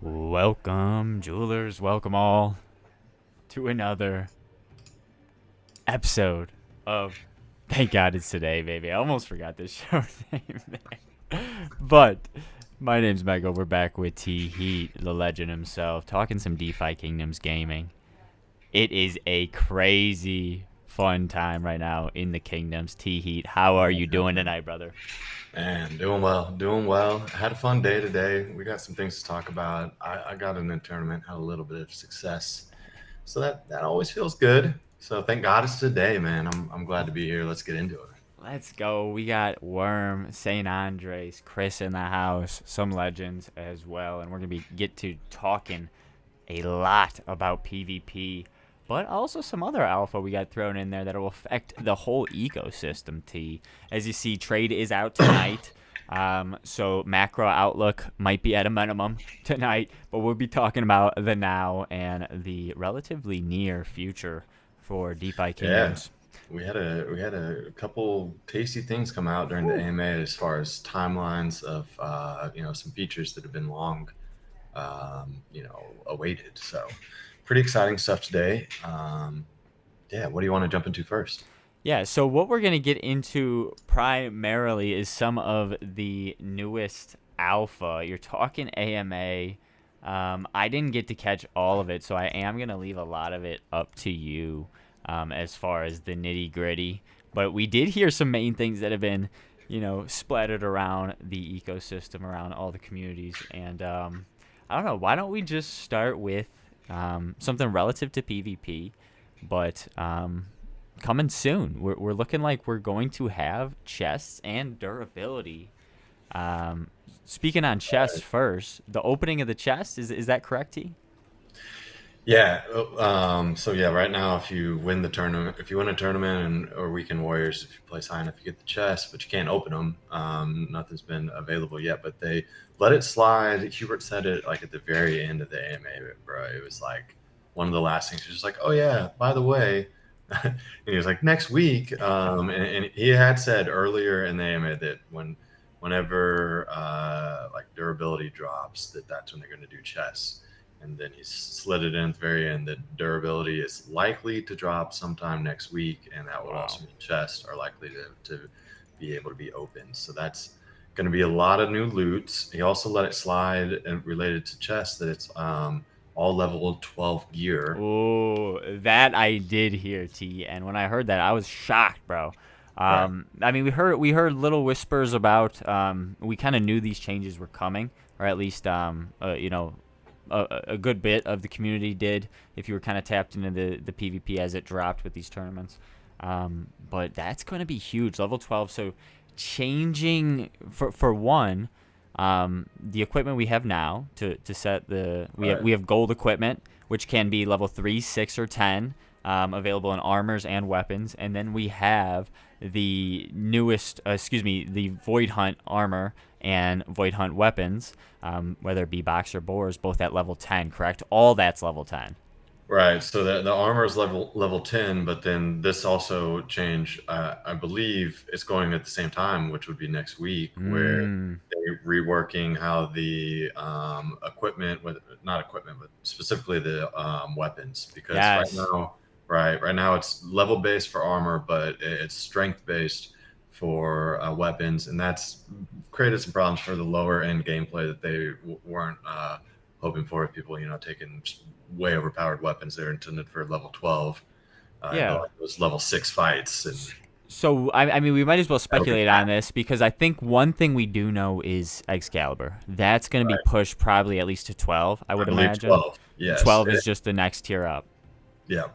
Welcome, jewelers. Welcome all to another episode of Thank God It's Today, baby. I almost forgot this show's name there. But my name's Michael. We're back with T-Heat, the legend himself, talking some DeFi Kingdoms gaming. It is a crazy fun time right now in the Kingdoms. T-Heat, how are you doing tonight, brother? Man, doing well, doing well. Had a fun day today. We got some things to talk about. I got in a tournament, had a little bit of success. So that always feels good. So thank God it's today, man. I'm glad to be here. Let's get into it. Let's go. We got Worm, St. Andres, Chris in the house, some legends as well, and we're gonna get to talking a lot about PvP, but also some other alpha we got thrown in there that will affect the whole ecosystem. T, as you see, trade is out tonight. So macro outlook might be at a minimum tonight, but we'll be talking about the now and the relatively near future for DeFi Yeah. Kingdoms. We had a couple tasty things come out during the AMA as far as timelines of some features that have been long awaited. So pretty exciting stuff today. Yeah, what do you want to jump into first? Yeah, so what we're going to get into primarily is some of the newest alpha. You're talking AMA. I didn't get to catch all of it, so I am going to leave a lot of it up to you as far as the nitty gritty. But we did hear some main things that have been, splattered around the ecosystem, around all the communities. And I don't know, why don't we just start with something relative to PvP, but coming soon. We're looking like we're going to have chests and durability. Speaking on chests first, the opening of the chest, is that correct, T? Yeah. So yeah, right now, if you win the tournament, if you win a tournament or Weekend Warriors, if you place high enough, you get the chest, but you can't open them. Nothing's been available yet, but they let it slide. Hubert said it like at the very end of the AMA, bro. It was like one of the last things. He was just like, "Oh yeah, by the way," and he was like, "Next week." And he had said earlier in the AMA that whenever like durability drops, that's when they're going to do chests. And then he slid it in at the very end that durability is likely to drop sometime next week, and that will also mean chests are likely to be able to be opened. So that's going to be a lot of new loots. He also let it slide and related to chests that it's all level 12 gear. Oh, that I did hear, T. And when I heard that, I was shocked, bro. Right. I mean, we heard little whispers about. We kind of knew these changes were coming, or at least a good bit of the community did if you were kind of tapped into the PvP as it dropped with these tournaments. But that's going to be huge. Level 12. So changing, for one, the equipment we have now to set we have gold equipment, which can be level 3, 6, or 10, available in armors and weapons. And then we have the newest, the Void Hunt armor and Void Hunt weapons, whether it be box or boars, both at level 10, correct? All that's level 10. Right. So the armor is level 10, but then this also changed. I believe it's going at the same time, which would be next week, where they're reworking how the equipment, with not equipment, but specifically the weapons, because Yes. right now it's level based for armor, but it's strength based for weapons, and that's created some problems for the lower end gameplay that they weren't hoping for. People, taking way overpowered weapons that are intended for level 12 into Yeah. like those level 6 fights, and So, I mean, we might as well that'll get speculate on this because I think one thing we do know is Excalibur. That's going to be right. pushed probably at least to 12, I I would believe imagine. 12. Yes. 12 is just the next tier up. Yeah,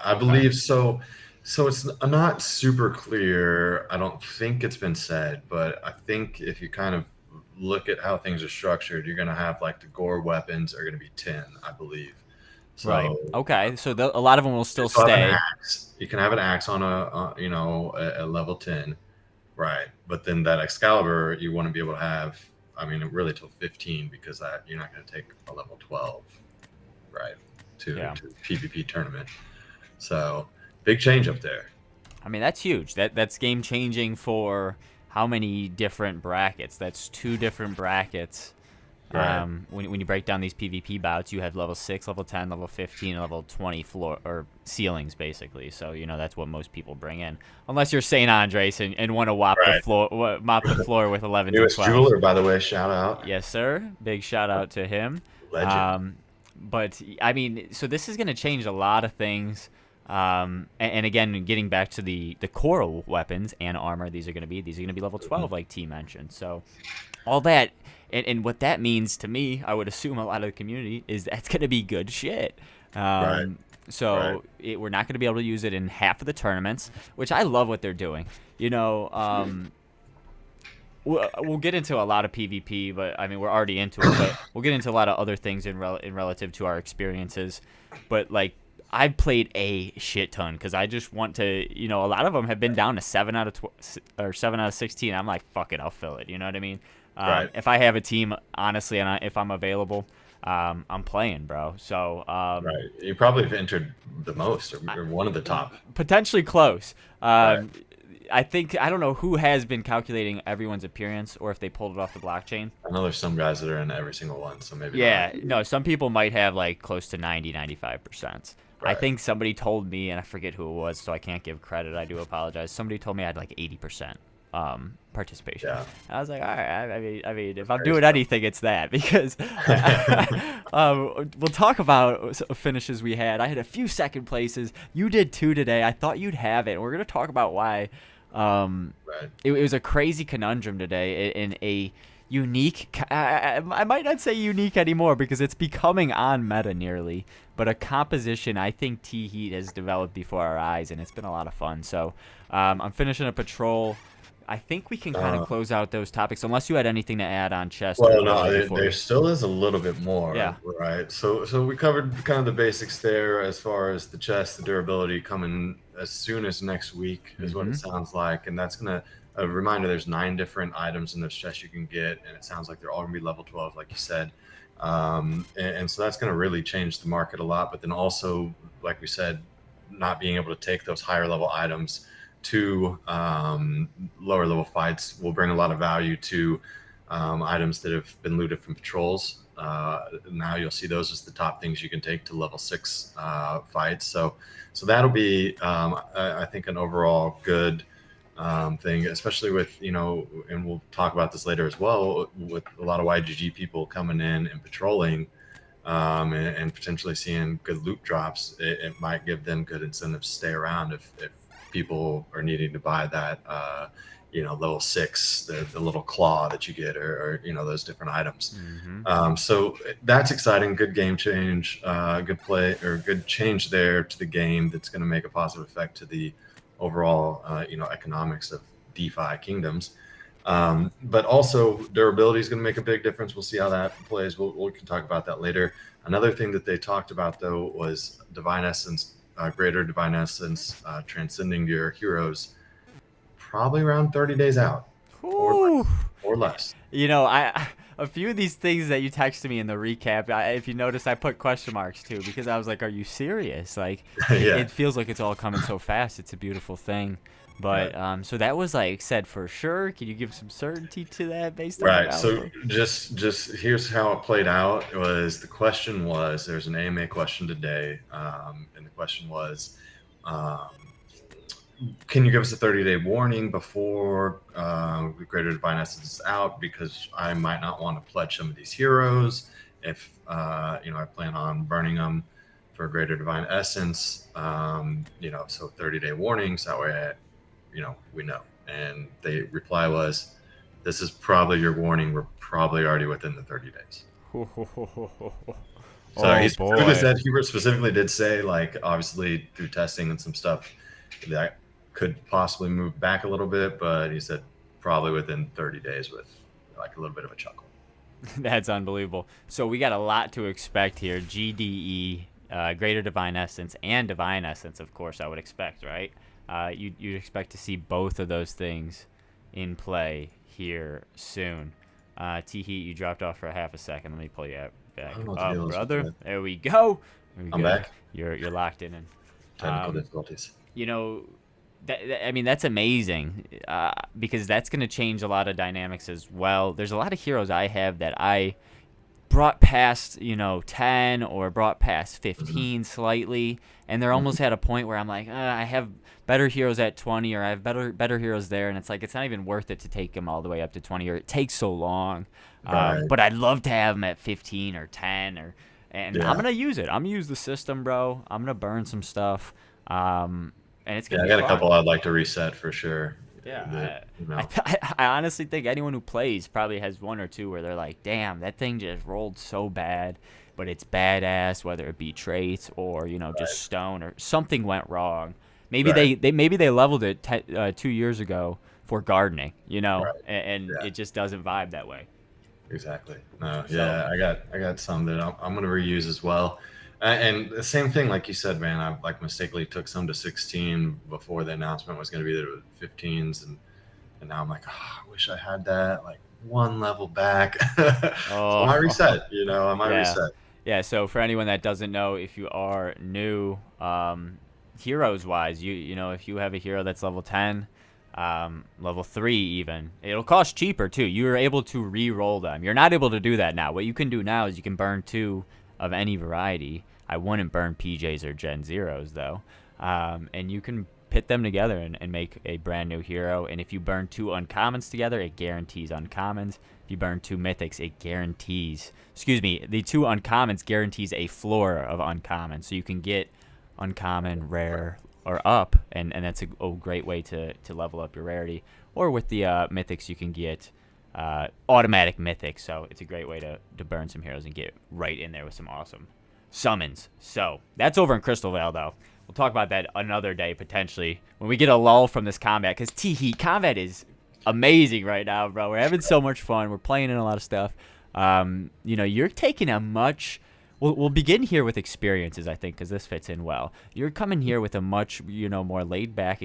I Okay. believe so. So it's not super clear. I don't think it's been said, but I think if you kind of look at how things are structured, you're going to have like the gore weapons are going to be 10, I believe. Right. So Okay. So a lot of them will you still still have an stay. axe. You can have an axe on a level 10, right? But then that Excalibur, you want to be able to have, I mean, really till 15, because that you're not going to take a level 12, right, Yeah. to PvP tournament. So big change up there. I mean, that's huge. That's game changing for how many different brackets? That's two different brackets. Right. When you break down these PvP bouts, you have level 6, level 10, level 15, and level 20 floor or ceilings basically. So that's what most people bring in, unless you're St. Andres and want to Right. mop the floor with 11s and Newest 12s. jeweler, by the way. Shout out. Yes, sir. Big shout out to him. Legend. But I mean, so this is going to change a lot of things. And again, getting back to the core weapons and armor, these are going to be level 12, like T mentioned. So all that, and what that means to me, I would assume a lot of the community, is that's going to be good shit. Right. So we're not going to be able to use it in half of the tournaments, which I love what they're doing. We'll get into a lot of PvP, but I mean we're already into it. But we'll get into a lot of other things in relative to our experiences. But like I've played a shit ton because I just want to. A lot of them have been down to 7 out of 7 out of 16. I'm like, fuck it, I'll fill it. You know what I mean? Right. If I have a team, honestly, and if I'm available, I'm playing, bro. So Right. You probably have entered the most, or one of the top. potentially close. Right. I don't know who has been calculating everyone's appearance or if they pulled it off the blockchain. I know there's some guys that are in every single one, so maybe. Yeah, no, some people might have like close to 95%. I Right. think somebody told me, and I forget who it was, so I can't give credit. I do apologize. Somebody told me I had like 80% participation. Yeah. I was like, all right. I mean, if I'm doing anything, it's that because we'll talk about finishes we had. I had a few second places. You did 2 today. I thought you'd have it. We're gonna talk about why. Right. It was a crazy conundrum today in a unique. I might not say unique anymore because it's becoming on meta nearly, but a composition I think T Heat has developed before our eyes, and it's been a lot of fun. So I'm finishing a patrol. I think we can kind of close out those topics unless you had anything to add on chess. Well, no, there still is a little bit more. Yeah. Right. So we covered kind of the basics there as far as the chest, the durability coming as soon as next week is what it sounds like, and that's gonna. A reminder: there's 9 different items in those chests you can get, and it sounds like they're all gonna be level 12, like you said. And so that's gonna really change the market a lot. But then also, like we said, not being able to take those higher level items to lower level fights will bring a lot of value to items that have been looted from patrols. Now you'll see those as the top things you can take to level 6 fights. So that'll be, I think, an overall good thing, especially with, and we'll talk about this later as well, with a lot of YGG people coming in and patrolling and potentially seeing good loot drops. It might give them good incentives to stay around if people are needing to buy that, level 6, the little claw that you get, or those different items. So that's exciting. Good game change, good play, or good change there to the game. That's going to make a positive effect to the overall, economics of DeFi kingdoms. But also durability is going to make a big difference. We'll see how that plays. We can talk about that later. Another thing that they talked about though was Divine Essence. Greater Divine Essence transcending your heroes, probably around 30 days out, or less. A few of these things that you texted me in the recap, if you notice, I put question marks too because I was like, "Are you serious?" Like, Yeah. it feels like it's all coming so fast. It's a beautiful thing. But so that was like said for sure. Can you give some certainty to that based on Right. So just here's how it played out. The question was, there's an AMA question today, and the question was, can you give us a 30-day warning before Greater Divine Essence is out? Because I might not want to pledge some of these heroes if I plan on burning them for Greater Divine Essence. So 30-day warnings. That way, we know. And the reply was, this is probably your warning. We're probably already within the 30 days. So he specifically did say, like, obviously through testing and some stuff that could possibly move back a little bit, but he said probably within 30 days with like a little bit of a chuckle. That's unbelievable. So we got a lot to expect here. GDE, Greater Divine Essence, and Divine Essence, of course, I would expect, right? You'd expect to see both of those things in play here soon. T-Heat, you dropped off for a half a second. Let me pull you back up, brother. There we go. I'm back. You're locked in. Technical difficulties. That's amazing because that's going to change a lot of dynamics as well. There's a lot of heroes I have that I brought past 10 or brought past 15 slightly, and they're almost at a point where I'm like, I have better heroes at 20, or I have better heroes there, and it's like it's not even worth it to take them all the way up to 20, or it takes so long. Right. But I'd love to have them at 15 or 10, and I'm Yeah. gonna use it. I'm gonna use the system, bro. I'm gonna burn some stuff, and it's Yeah, gonna I be got a fun. couple I'd like to reset for sure. That, Yeah, you I, know, I honestly think anyone who plays probably has one or two where they're like, damn, that thing just rolled so bad, but it's badass, whether it be traits or, just right. stone or something went wrong. Maybe Right. they leveled it 2 years ago for gardening, Right. and Yeah. it just doesn't vibe that way. Exactly. No, So, yeah, I got some that I'm gonna reuse as well. And the same thing, like you said, man, I like mistakenly took some to 16 before the announcement was gonna be that it was 15s, and now I'm like, oh, I wish I had that like one level back. So I might oh, reset, I might yeah. reset. Yeah, so for anyone that doesn't know, if you are new, heroes wise, if you have a hero that's level 10, level 3 even, it'll cost cheaper too. You're able to re-roll them. You're not able to do that now. What you can do now is you can burn 2 of any variety. I wouldn't burn PJs or Gen Zeros though. And you can pit them together and make a brand new hero. And if you burn 2 uncommons together, it guarantees uncommons. If you burn 2 mythics, it guarantees. Excuse me, the 2 uncommons guarantees a floor of uncommon, so you can get uncommon, rare, or up, and that's a great way to level up your rarity. Or with the mythics, you can get automatic mythics, so it's a great way to burn some heroes and get right in there with some awesome summons. So that's over in Crystal Vale, though. We'll talk about that another day, potentially, when we get a lull from this combat, because T-Heat combat is amazing right now, bro. We're having so much fun. We're playing in a lot of stuff. You're taking a much. We'll begin here with experiences, I think, because this fits in well. You're coming here with a much, more laid back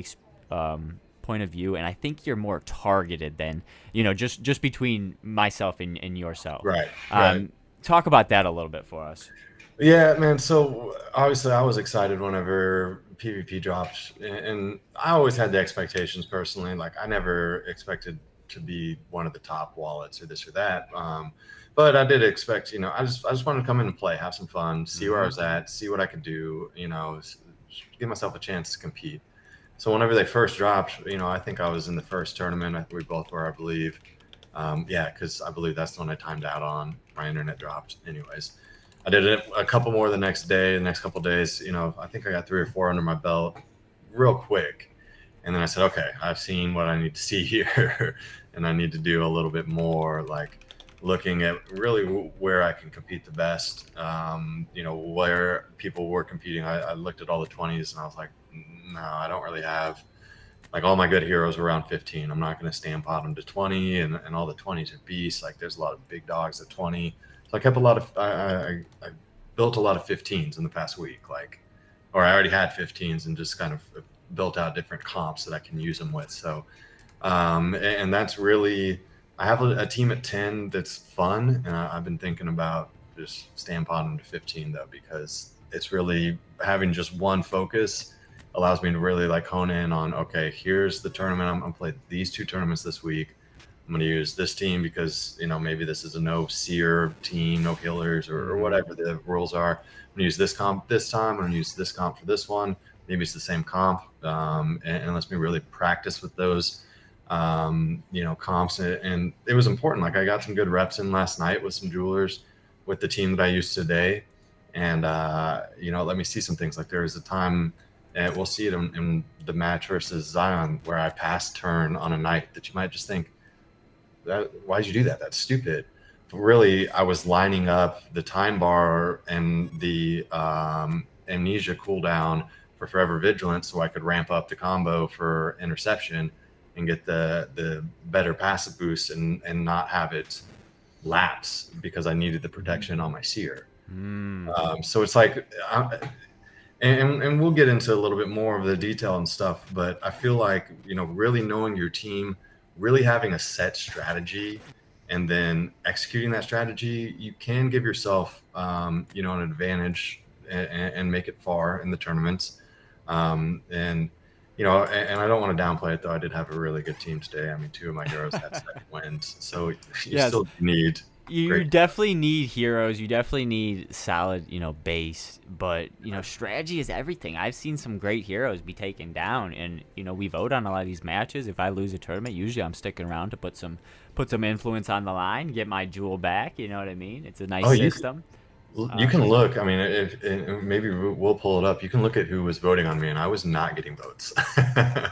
point of view, and I think you're more targeted than, just between myself and yourself. Right. Right. Talk about that a little bit for us. Yeah, man. So obviously, I was excited whenever PvP dropped, and I always had the expectations personally. Like, I never expected to be one of the top wallets or this or that. But I did expect, I just wanted to come in and play, have some fun, see where I was at, see what I could do, give myself a chance to compete. So whenever they first dropped, I think I was in the first tournament. I think we both were, I believe. Yeah, because I believe that's the one I timed out on. My internet dropped, anyways. I did it a couple more the next day, the next couple days. I think I got 3 or 4 under my belt real quick. And then I said, okay, I've seen what I need to see here. And I need to do a little bit more, like looking at really where I can compete the best. Where people were competing. I looked at all the 20s and I was like, no, I don't really have, like, all my good heroes were around 15. I'm not going to stamp on them to 20, and all the 20s are beasts. Like, there's a lot of big dogs at 20. So I kept a lot of, I built a lot of 15s in the past week, or I already had 15s and just kind of built out different comps that I can use them with. So, and that's really, I have a team at 10 that's fun, and I've been thinking about just stamp on them to 15 though, because it's really having just one focus allows me to really like hone in on, okay, here's the tournament. I'm going to play these 2 tournaments this week. I'm going to use this team because, maybe this is a no seer team, no killers, or whatever the rules are. I'm going to use this comp this time. I'm going to use this comp for this one. Maybe it's the same comp. And lets me really practice with those, comps. And it was important. Like, I got some good reps in last night with some jewelers with the team that I used today. And, let me see some things. Like, there was a time, and we'll see it in the match versus Zion, where I passed turn on a night that you might just think, why'd you do that? That's stupid. But really, I was lining up the time bar and the amnesia cooldown for Forever Vigilant so I could ramp up the combo for interception and get the better passive boost and not have it lapse because I needed the protection on my seer. So it's like, and we'll get into a little bit more of the detail and stuff, but I feel like, really knowing your team, really having a set strategy, and then executing that strategy, you can give yourself, an advantage and make it far in the tournaments. And I don't want to downplay it, though. I did have a really good team today. I mean, 2 of my heroes had second wins, so you Yes. still need You great. definitely need heroes. You definitely need solid, base. But, strategy is everything. I've seen some great heroes be taken down. And, we vote on a lot of these matches. If I lose a tournament, usually I'm sticking around to put some influence on the line, get my jewel back. You know what I mean? It's a nice system. You can look. I mean, if maybe we'll pull it up. You can look at who was voting on me, and I was not getting votes.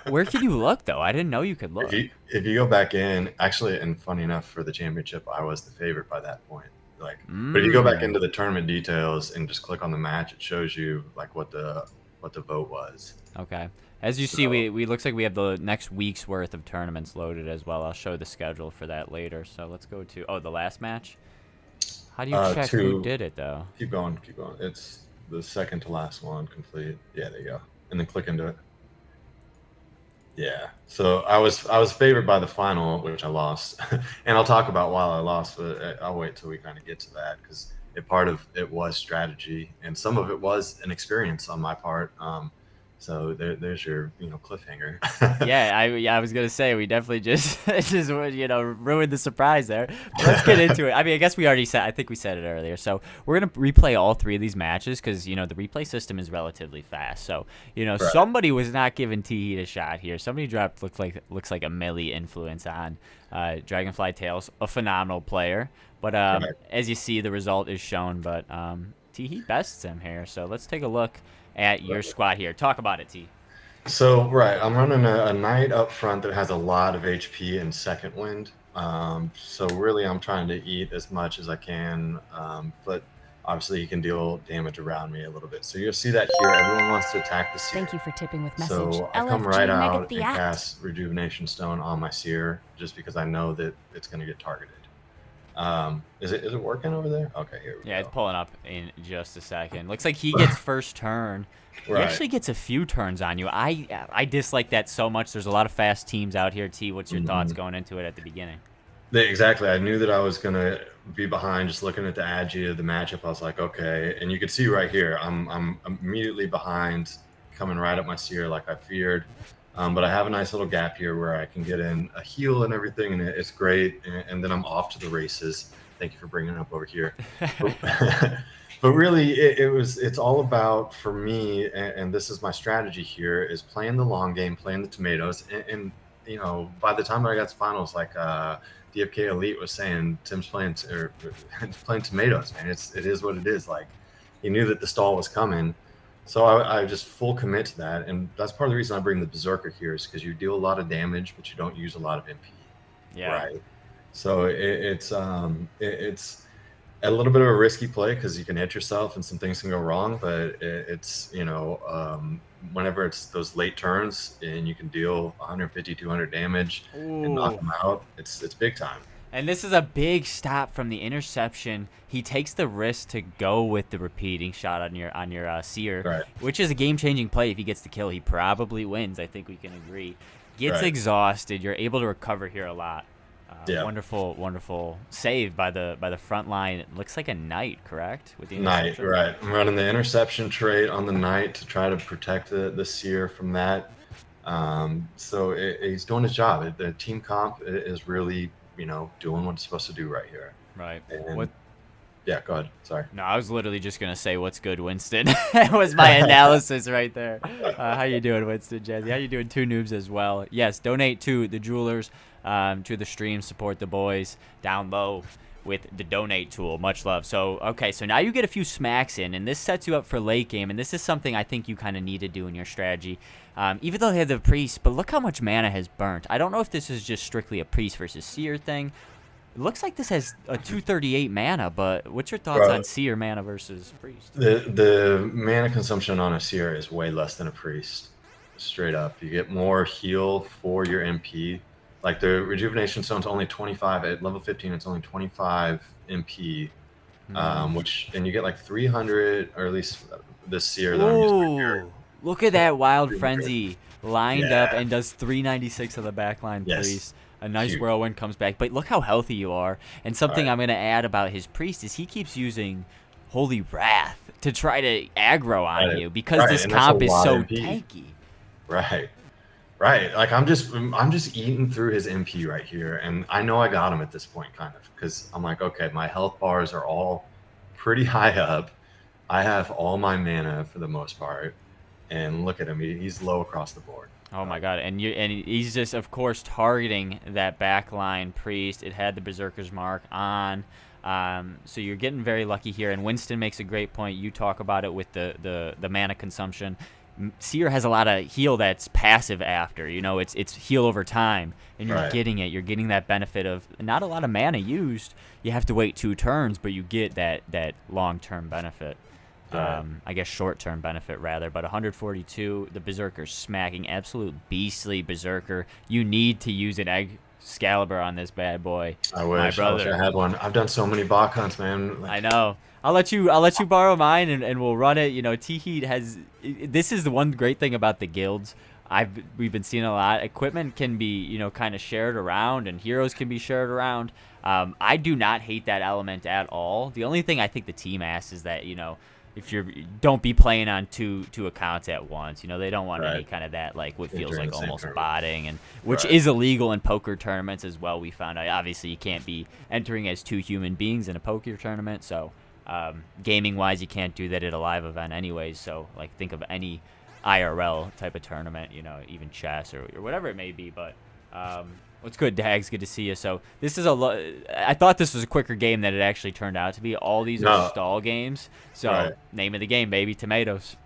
Where could you look, though? I didn't know you could look. If you go back in, actually, and funny enough, for the championship, I was the favorite by that point. But if you go back into the tournament details and just click on the match, it shows you like what the vote was. Okay. As you see, we looks like we have the next week's worth of tournaments loaded as well. I'll show the schedule for that later. So let's go to the last match. How do you check who did it, though? Keep going. It's the second to last one complete. Yeah, there you go. And then click into it. Yeah. So I was favored by the final, which I lost. And I'll talk about why I lost, but I'll wait till we kind of get to that, because part of it was strategy, and some of it was an experience on my part. So there's your cliffhanger. Yeah, I was gonna say we definitely just ruined the surprise there. But let's get into it. I mean, I guess we already said. I think we said it earlier. So we're gonna replay all three of these matches because the replay system is relatively fast. So right. Somebody was not giving TGIT a shot here. Somebody dropped looks like a melee influence on Dragonfly Tails, a phenomenal player. But as you see, the result is shown. But TGIT bests him here. So let's take a look at your squad here. Talk about it, T. So, I'm running a knight up front that has a lot of HP and second wind. So really I'm trying to eat as much as I can, but obviously you can deal damage around me a little bit. So you'll see that here. Everyone wants to attack the seer. Thank you for tipping with message. So I come right out and cast Rejuvenation Stone on my seer just because I know that it's going to get targeted. Is it working over there? Okay, here we go. Yeah, it's pulling up in just a second. Looks like he gets first turn. Right. He actually gets a few turns on you. I dislike that so much. There's a lot of fast teams out here. T, what's your thoughts going into it at the beginning? Exactly. I knew that I was gonna be behind. Just looking at the agi of the matchup, I was like, okay. And you can see right here, I'm immediately behind, coming right up my seer like I feared. But I have a nice little gap here where I can get in a heal and everything, and it's great. And then I'm off to the races. Thank you for bringing it up over here. But really, it's all about, for me, and this is my strategy here, is playing the long game, playing the tomatoes. And by the time I got to finals, like DFK Elite was saying, Tim's playing tomatoes, man. It is what it is. Like, he knew that the stall was coming. So I just full commit to that, and that's part of the reason I bring the Berserker here, is because you deal a lot of damage, but you don't use a lot of MP. Yeah. Right. So it's a little bit of a risky play because you can hit yourself and some things can go wrong, but it's whenever it's those late turns and you can deal 150, 200 damage and knock them out, it's big time. And this is a big stop from the interception. He takes the risk to go with the repeating shot on your seer, right, which is a game-changing play. If he gets the kill, he probably wins. I think we can agree. Gets exhausted. You're able to recover here a lot. Yeah. Wonderful save by the front line. It looks like a knight, correct? With the knight, right? I'm running the interception trait on the knight to try to protect the seer from that. So he's doing his job. The team comp is really doing what it's supposed to do right here. Right. And yeah, go ahead. Sorry. No, I was literally just gonna say, "What's good, Winston?" That was my analysis right there. How you doing, Winston? Jazzy, how you doing? Two noobs as well. Yes, donate to the jewelers, to the stream. Support the boys down low with the donate tool. Much love. So okay, so now you get a few smacks in, and this sets you up for late game. And this is something I think you kind of need to do in your strategy. Even though they have the priest, but look how much mana has burnt. I don't know if this is just strictly a priest versus seer thing. It looks like this has a 238 mana, but what's your thoughts on seer mana versus priest? The mana consumption on a seer is way less than a priest. Straight up. You get more heal for your MP. Like the rejuvenation stone's only 25 at level 15. It's only 25 MP, and you get like 300, or at least this seer that I'm using right here. Look at that wild frenzy lined up and does 396 of the backline priest. A nice whirlwind comes back, but look how healthy you are. And something I'm going to add about his priest is he keeps using Holy Wrath to try to aggro on you because this comp is so tanky. Right. Right. Like I'm just eating through his MP right here, and I know I got him at this point, kind of, because I'm like, okay, my health bars are all pretty high up. I have all my mana for the most part, and look at him, he's low across the board. Oh my god, and he's just of course targeting that backline priest. It had the Berserker's Mark on. So you're getting very lucky here, and Winston makes a great point. You talk about it with the mana consumption. Seer has a lot of heal that's passive after. You know, it's heal over time, and you're Right. getting it. You're getting that benefit of not a lot of mana used. You have to wait 2 turns, but you get that long-term benefit. I guess short-term benefit rather, but 142, the Berserker's smacking, absolute beastly Berserker. You need to use an Excalibur on this bad boy. I My wish brother. I had one. I've done so many bot hunts, man. I know. I'll let you borrow mine and we'll run it. You know, T-Heat has this is the one great thing about the guilds. We've been seeing a lot. Equipment can be, you know, kind of shared around, and heroes can be shared around. I do not hate that element at all. The only thing I think the team asks is that, you know, if don't be playing on two accounts at once. You know, they don't want any kind of that, like what feels like almost botting, and which is illegal in poker tournaments as well. We found out obviously you can't be entering as 2 human beings in a poker tournament. So gaming wise, you can't do that at a live event anyways. So like think of any IRL type of tournament, you know, even chess or whatever it may be. But what's good, Dags? Good to see you. So this is I thought this was a quicker game than it actually turned out to be. All these are stall games. So name of the game, baby, tomatoes.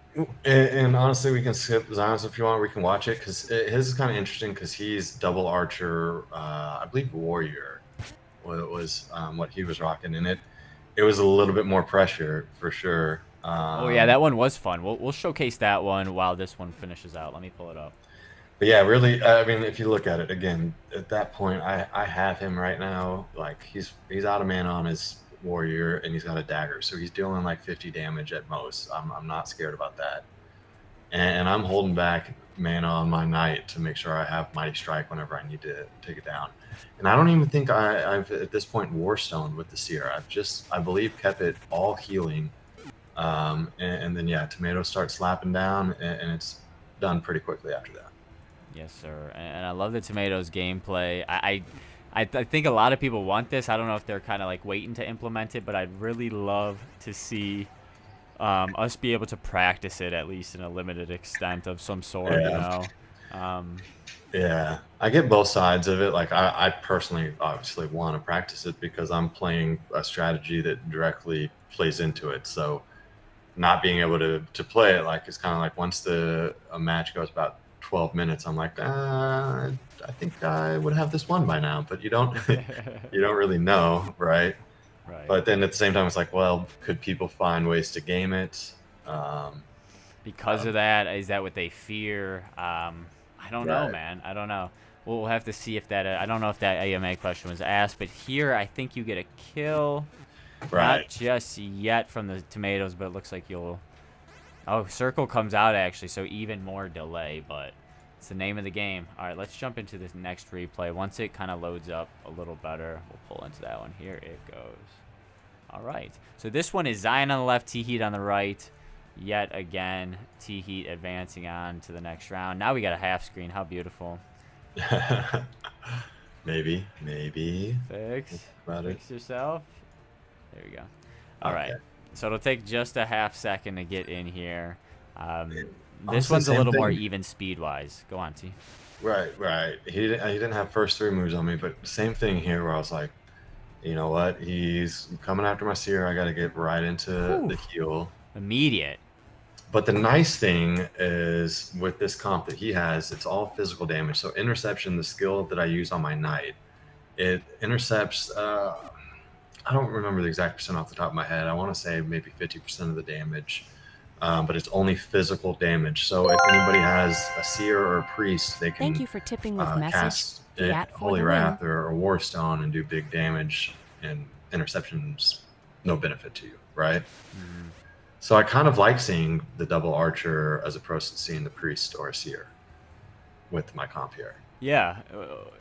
And honestly, we can skip Zion's if you want. We can watch it because his is kind of interesting because he's double archer. I believe warrior was what he was rocking, and it was a little bit more pressure for sure. Oh yeah, that one was fun. We'll showcase that one while this one finishes out. Let me pull it up. But yeah, really, I mean, if you look at it again, at that point, I have him right now. Like he's out of mana on his warrior, and he's got a dagger, so he's dealing like 50 damage at most. I'm not scared about that, and I'm holding back mana on my knight to make sure I have mighty strike whenever I need to take it down. And I don't even think I've at this point warstoned with the seer. I believe kept it all healing, and then yeah, tomatoes start slapping down, and it's done pretty quickly after that. Yes, sir. And I love the tomatoes gameplay. I think a lot of people want this. I don't know if they're kind of like waiting to implement it, but I'd really love to see us be able to practice it at least in a limited extent of some sort. Yeah. You know. Yeah, I get both sides of it. Like I personally obviously want to practice it because I'm playing a strategy that directly plays into it. So not being able to play it, like, it's kind of like once a match goes about 12 minutes, I'm like, I think I would have this won by now, but you don't you don't really know, right? But then at the same time, it's like, well, could people find ways to game it? Because of that, is that what they fear? I don't know, man. I don't know. We'll have to see if that. I don't know if that AMA question was asked, but here I think you get a kill. Not just yet from the tomatoes, but it looks like you'll. Oh, circle comes out actually, so even more delay, but it's the name of the game. All right, let's jump into this next replay. Once it kind of loads up a little better, we'll pull into that one. Here it goes. All right, so this one is Zion on the left, T-Heat on the right. Yet again, T-Heat advancing on to the next round. Now we got a half screen. How beautiful. maybe. Fix yourself. There we go. All right. So it'll take just a half second to get in here. This one's a little more even speed-wise. Go on, T. Right. He didn't have first 3 moves on me, but same thing here where I was like, you know what? He's coming after my seer. I got to get right into the heal. Immediate. But the nice thing is with this comp that he has, it's all physical damage. So interception, the skill that I use on my knight, it intercepts. I don't remember the exact percent off the top of my head. I want to say maybe 50% of the damage, but it's only physical damage. So if anybody has a seer or a priest, they can Thank you for tipping with cast Holy Wrath or Warstone and do big damage, and interception's no benefit to you, right? Mm-hmm. So I kind of like seeing the double archer as opposed to seeing the priest or a seer with my comp here. Yeah,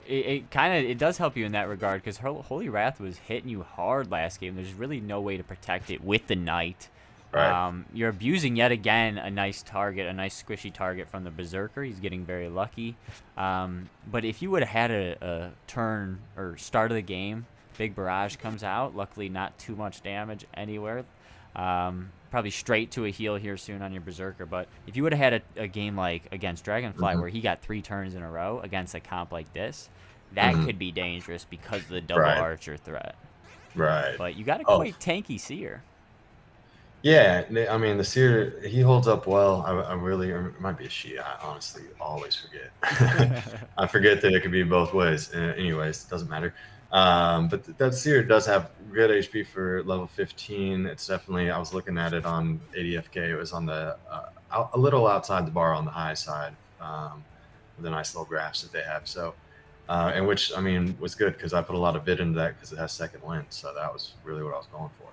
it does help you in that regard because Holy Wrath was hitting you hard last game. There's really no way to protect it with the knight. Right. You're abusing yet again a nice target, a nice squishy target from the Berserker. He's getting very lucky. But if you would have had a turn or start of the game, big barrage comes out. Luckily, not too much damage anywhere. Probably straight to a heal here soon on your Berserker. But if you would have had a game like against Dragonfly where he got 3 turns in a row against a comp like this, that could be dangerous because of the double archer threat. Right. But you got a quite tanky Seer. Yeah, I mean, the Seer, he holds up well. I really, or it might be a she. I honestly always forget. I forget that it could be both ways. Anyways, it doesn't matter. But that Seer does have good HP for level 15. It's definitely, I was looking at it on ADFK. It was on the, a little outside the bar on the high side, with the nice little graphs that they have. So, and which, I mean, was good because I put a lot of bid into that because it has second wind. So that was really what I was going for.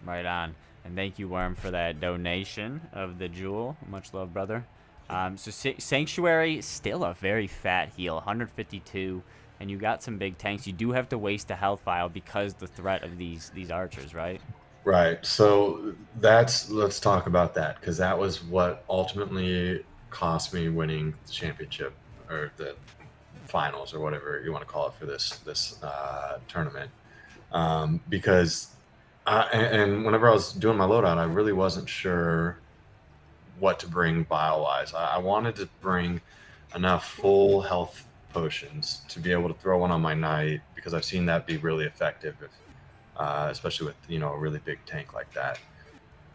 Right on. And thank you, Worm, for that donation of the jewel. Much love, brother. So Sanctuary, still a very fat heal, 152. And you got some big tanks. You do have to waste a health vial because the threat of these archers, right? Right. So let's talk about that because that was what ultimately cost me winning the championship or the finals or whatever you want to call it for this tournament. Because and whenever I was doing my loadout, I really wasn't sure what to bring vial-wise. I wanted to bring enough full health potions to be able to throw one on my knight because I've seen that be really effective, especially with a really big tank like that.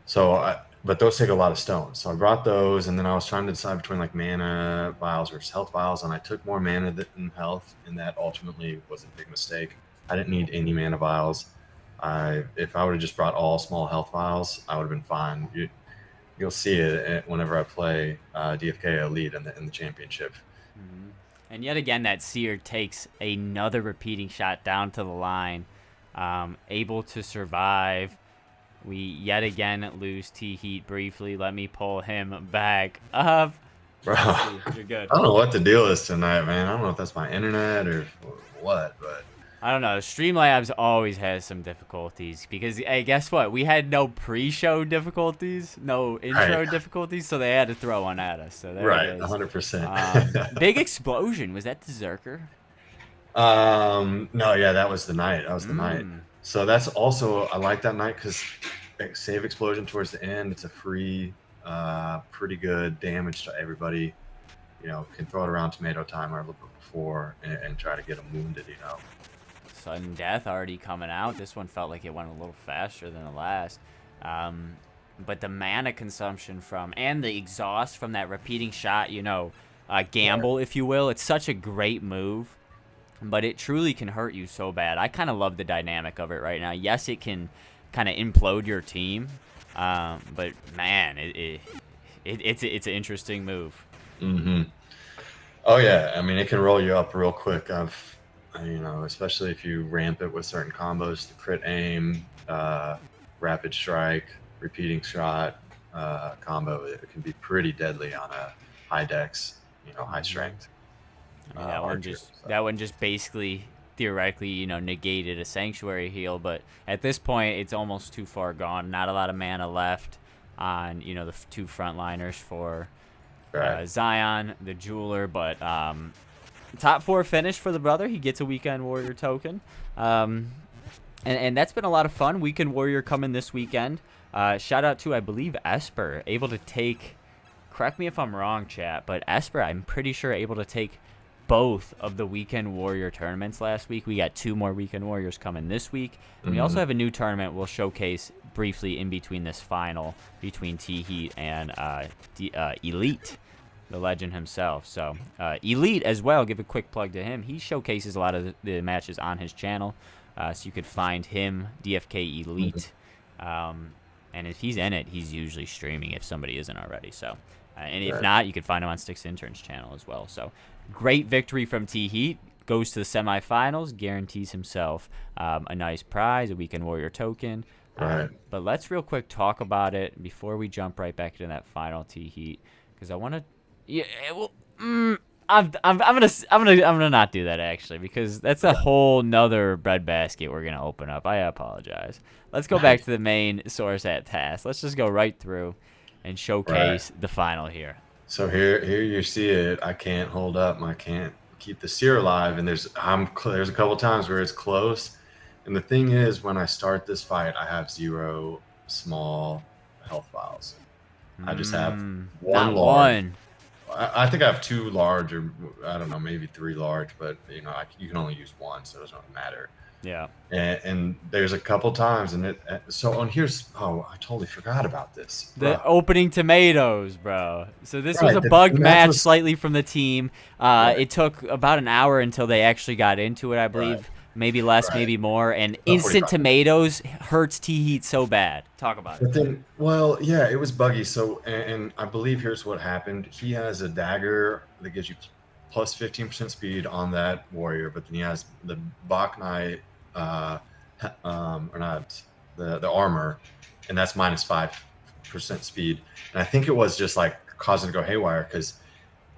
So, but those take a lot of stones. So I brought those, and then I was trying to decide between like mana vials versus health vials, and I took more mana than health, and that ultimately was a big mistake. I didn't need any mana vials. If I would have just brought all small health vials, I would have been fine. You'll see it whenever I play DFK Elite in the championship. And yet again, that Seer takes another repeating shot down to the line, able to survive. We yet again lose T-Heat briefly. Let me pull him back up. Bro, you're good. I don't know what the deal is tonight, man. I don't know if that's my internet or what, but I don't know. Streamlabs always has some difficulties because, hey, guess what? We had no pre-show difficulties, no intro difficulties, so they had to throw one at us. So there it is. 100%. Big explosion. Was that the Zerker? No, yeah, that was the knight. That was the knight. So that's also, I like that knight because save explosion towards the end. It's a free, pretty good damage to everybody. Can throw it around tomato timer a little bit before and try to get them wounded. Sudden death already coming out. This one felt like it went a little faster than the last. But the mana consumption and the exhaust from that repeating shot, gamble, if you will. It's such a great move, but it truly can hurt you so bad. I kind of love the dynamic of it right now. Yes, it can kind of implode your team, but man, it's an interesting move. Oh yeah, I mean it can roll you up real quick. Especially if you ramp it with certain combos, the crit aim, rapid strike, repeating shot combo, it can be pretty deadly on a high dex, high strength. That one just basically theoretically, negated a sanctuary heal, but at this point it's almost too far gone. Not a lot of mana left on, the 2 frontliners for Zion, the jeweler, but top 4 finish for the brother. He gets a Weekend Warrior token. And that's been a lot of fun. Weekend Warrior coming this weekend. Shout out to, I believe, Esper, able to take, correct me if I'm wrong, chat, but Esper, I'm pretty sure, able to take both of the Weekend Warrior tournaments last week. We got 2 more Weekend Warriors coming this week. And we also have a new tournament we'll showcase briefly in between this final between T-Heat and Elite, the legend himself. So Elite as well, give a quick plug to him. He showcases a lot of the matches on his channel, so you could find him, DFK Elite. And if he's in it, he's usually streaming if somebody isn't already. So and if not, you can find him on StycksIntern's channel as well. So great victory from T-Heat. Goes to the semifinals, guarantees himself a nice prize, a Weekend Warrior token. But let's real quick talk about it before we jump right back into that final T-Heat, because I want to. Yeah, well, I'm gonna not do that actually, because that's a whole nother breadbasket we're gonna open up. I apologize. Let's go back to the main source at task. Let's just go right through and showcase the final here. So here you see it. I can't hold up. I can't keep the sear alive, and there's a couple times where it's close. And the thing is, when I start this fight, I have 0 small health vials. I just have one large. I think I have 2 large, or I don't know, maybe 3 large, but you can only use 1, so it doesn't really matter. Yeah. And there's a couple times, and here's I totally forgot about this. The opening tomatoes, bro. So this was a bugged match slightly from the team. It took about an hour until they actually got into it, I believe. Right. Maybe less, maybe more. And instant tomatoes hurts T-Heat so bad. Talk about it. Then, well, yeah, it was buggy. So, and I believe here's what happened. He has a dagger that gives you plus 15% speed on that warrior, but then he has the Bach Knight, or not, the armor, and that's minus 5% speed. And I think it was just like causing it to go haywire, because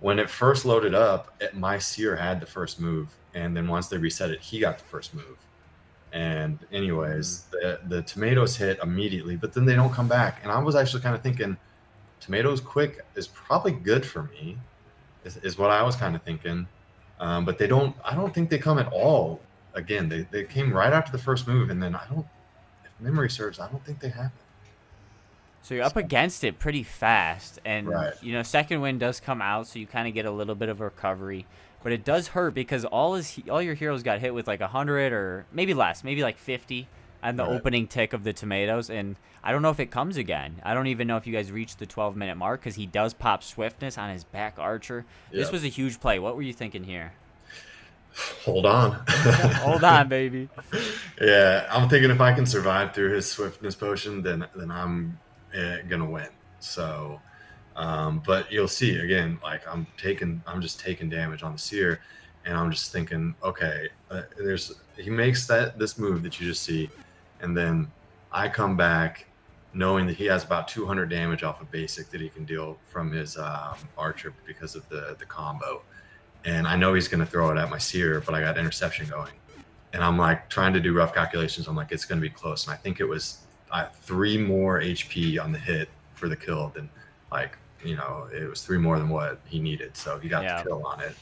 when it first loaded up, my seer had the first move. And then once they reset it, he got the first move. And anyways, the tomatoes hit immediately, but then they don't come back. And I was actually kind of thinking, tomatoes quick is probably good for me, is what I was kind of thinking. But I don't think they come at all. Again, they came right after the first move, and then if memory serves, I don't think they happened. So you're up against it pretty fast, and second wind does come out, so you kind of get a little bit of a recovery. But it does hurt because all your heroes got hit with like 100 or maybe less, maybe like 50 on the opening tick of the tomatoes. And I don't know if it comes again. I don't even know if you guys reached the 12-minute mark, because he does pop swiftness on his back archer. Yep. This was a huge play. What were you thinking here? Hold on. Hold on, baby. Yeah, I'm thinking if I can survive through his swiftness potion, then I'm gonna win. So. But you'll see again, like I'm just taking damage on the seer, and I'm just thinking, okay, he makes this move that you just see, and then I come back knowing that he has about 200 damage off of basic that he can deal from his archer because of the combo, and I know he's going to throw it at my seer, but I got interception going, and I'm like trying to do rough calculations. I'm like, it's going to be close, and I think it was 3 more HP on the hit for the kill than it was 3 more than what he needed, so he got the kill on it,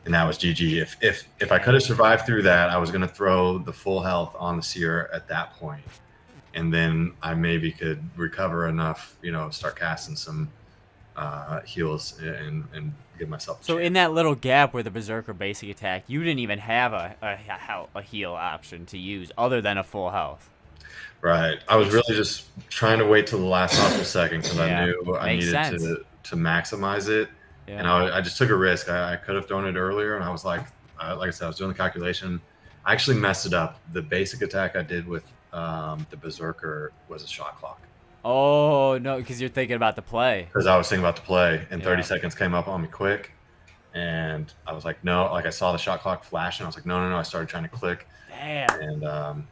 and that was GG. If I could have survived through that, I was going to throw the full health on the seer at that point, and then I maybe could recover enough, start casting some heals and give myself a chance. In that little gap where the berserker basic attack, you didn't even have a heal option to use other than a full health. Right. I was really just trying to wait till the last possible second, because I knew I needed to maximize it. Yeah. And I just took a risk. I could have thrown it earlier, and I was like I said, I was doing the calculation. I actually messed it up. The basic attack I did with the berserker was a shot clock. Oh, no, because you're thinking about the play. Because I was thinking about the play, and 30 seconds came up on me quick. And I was like, no. Like, I saw the shot clock flash, and I was like, no. I started trying to click. Damn. And,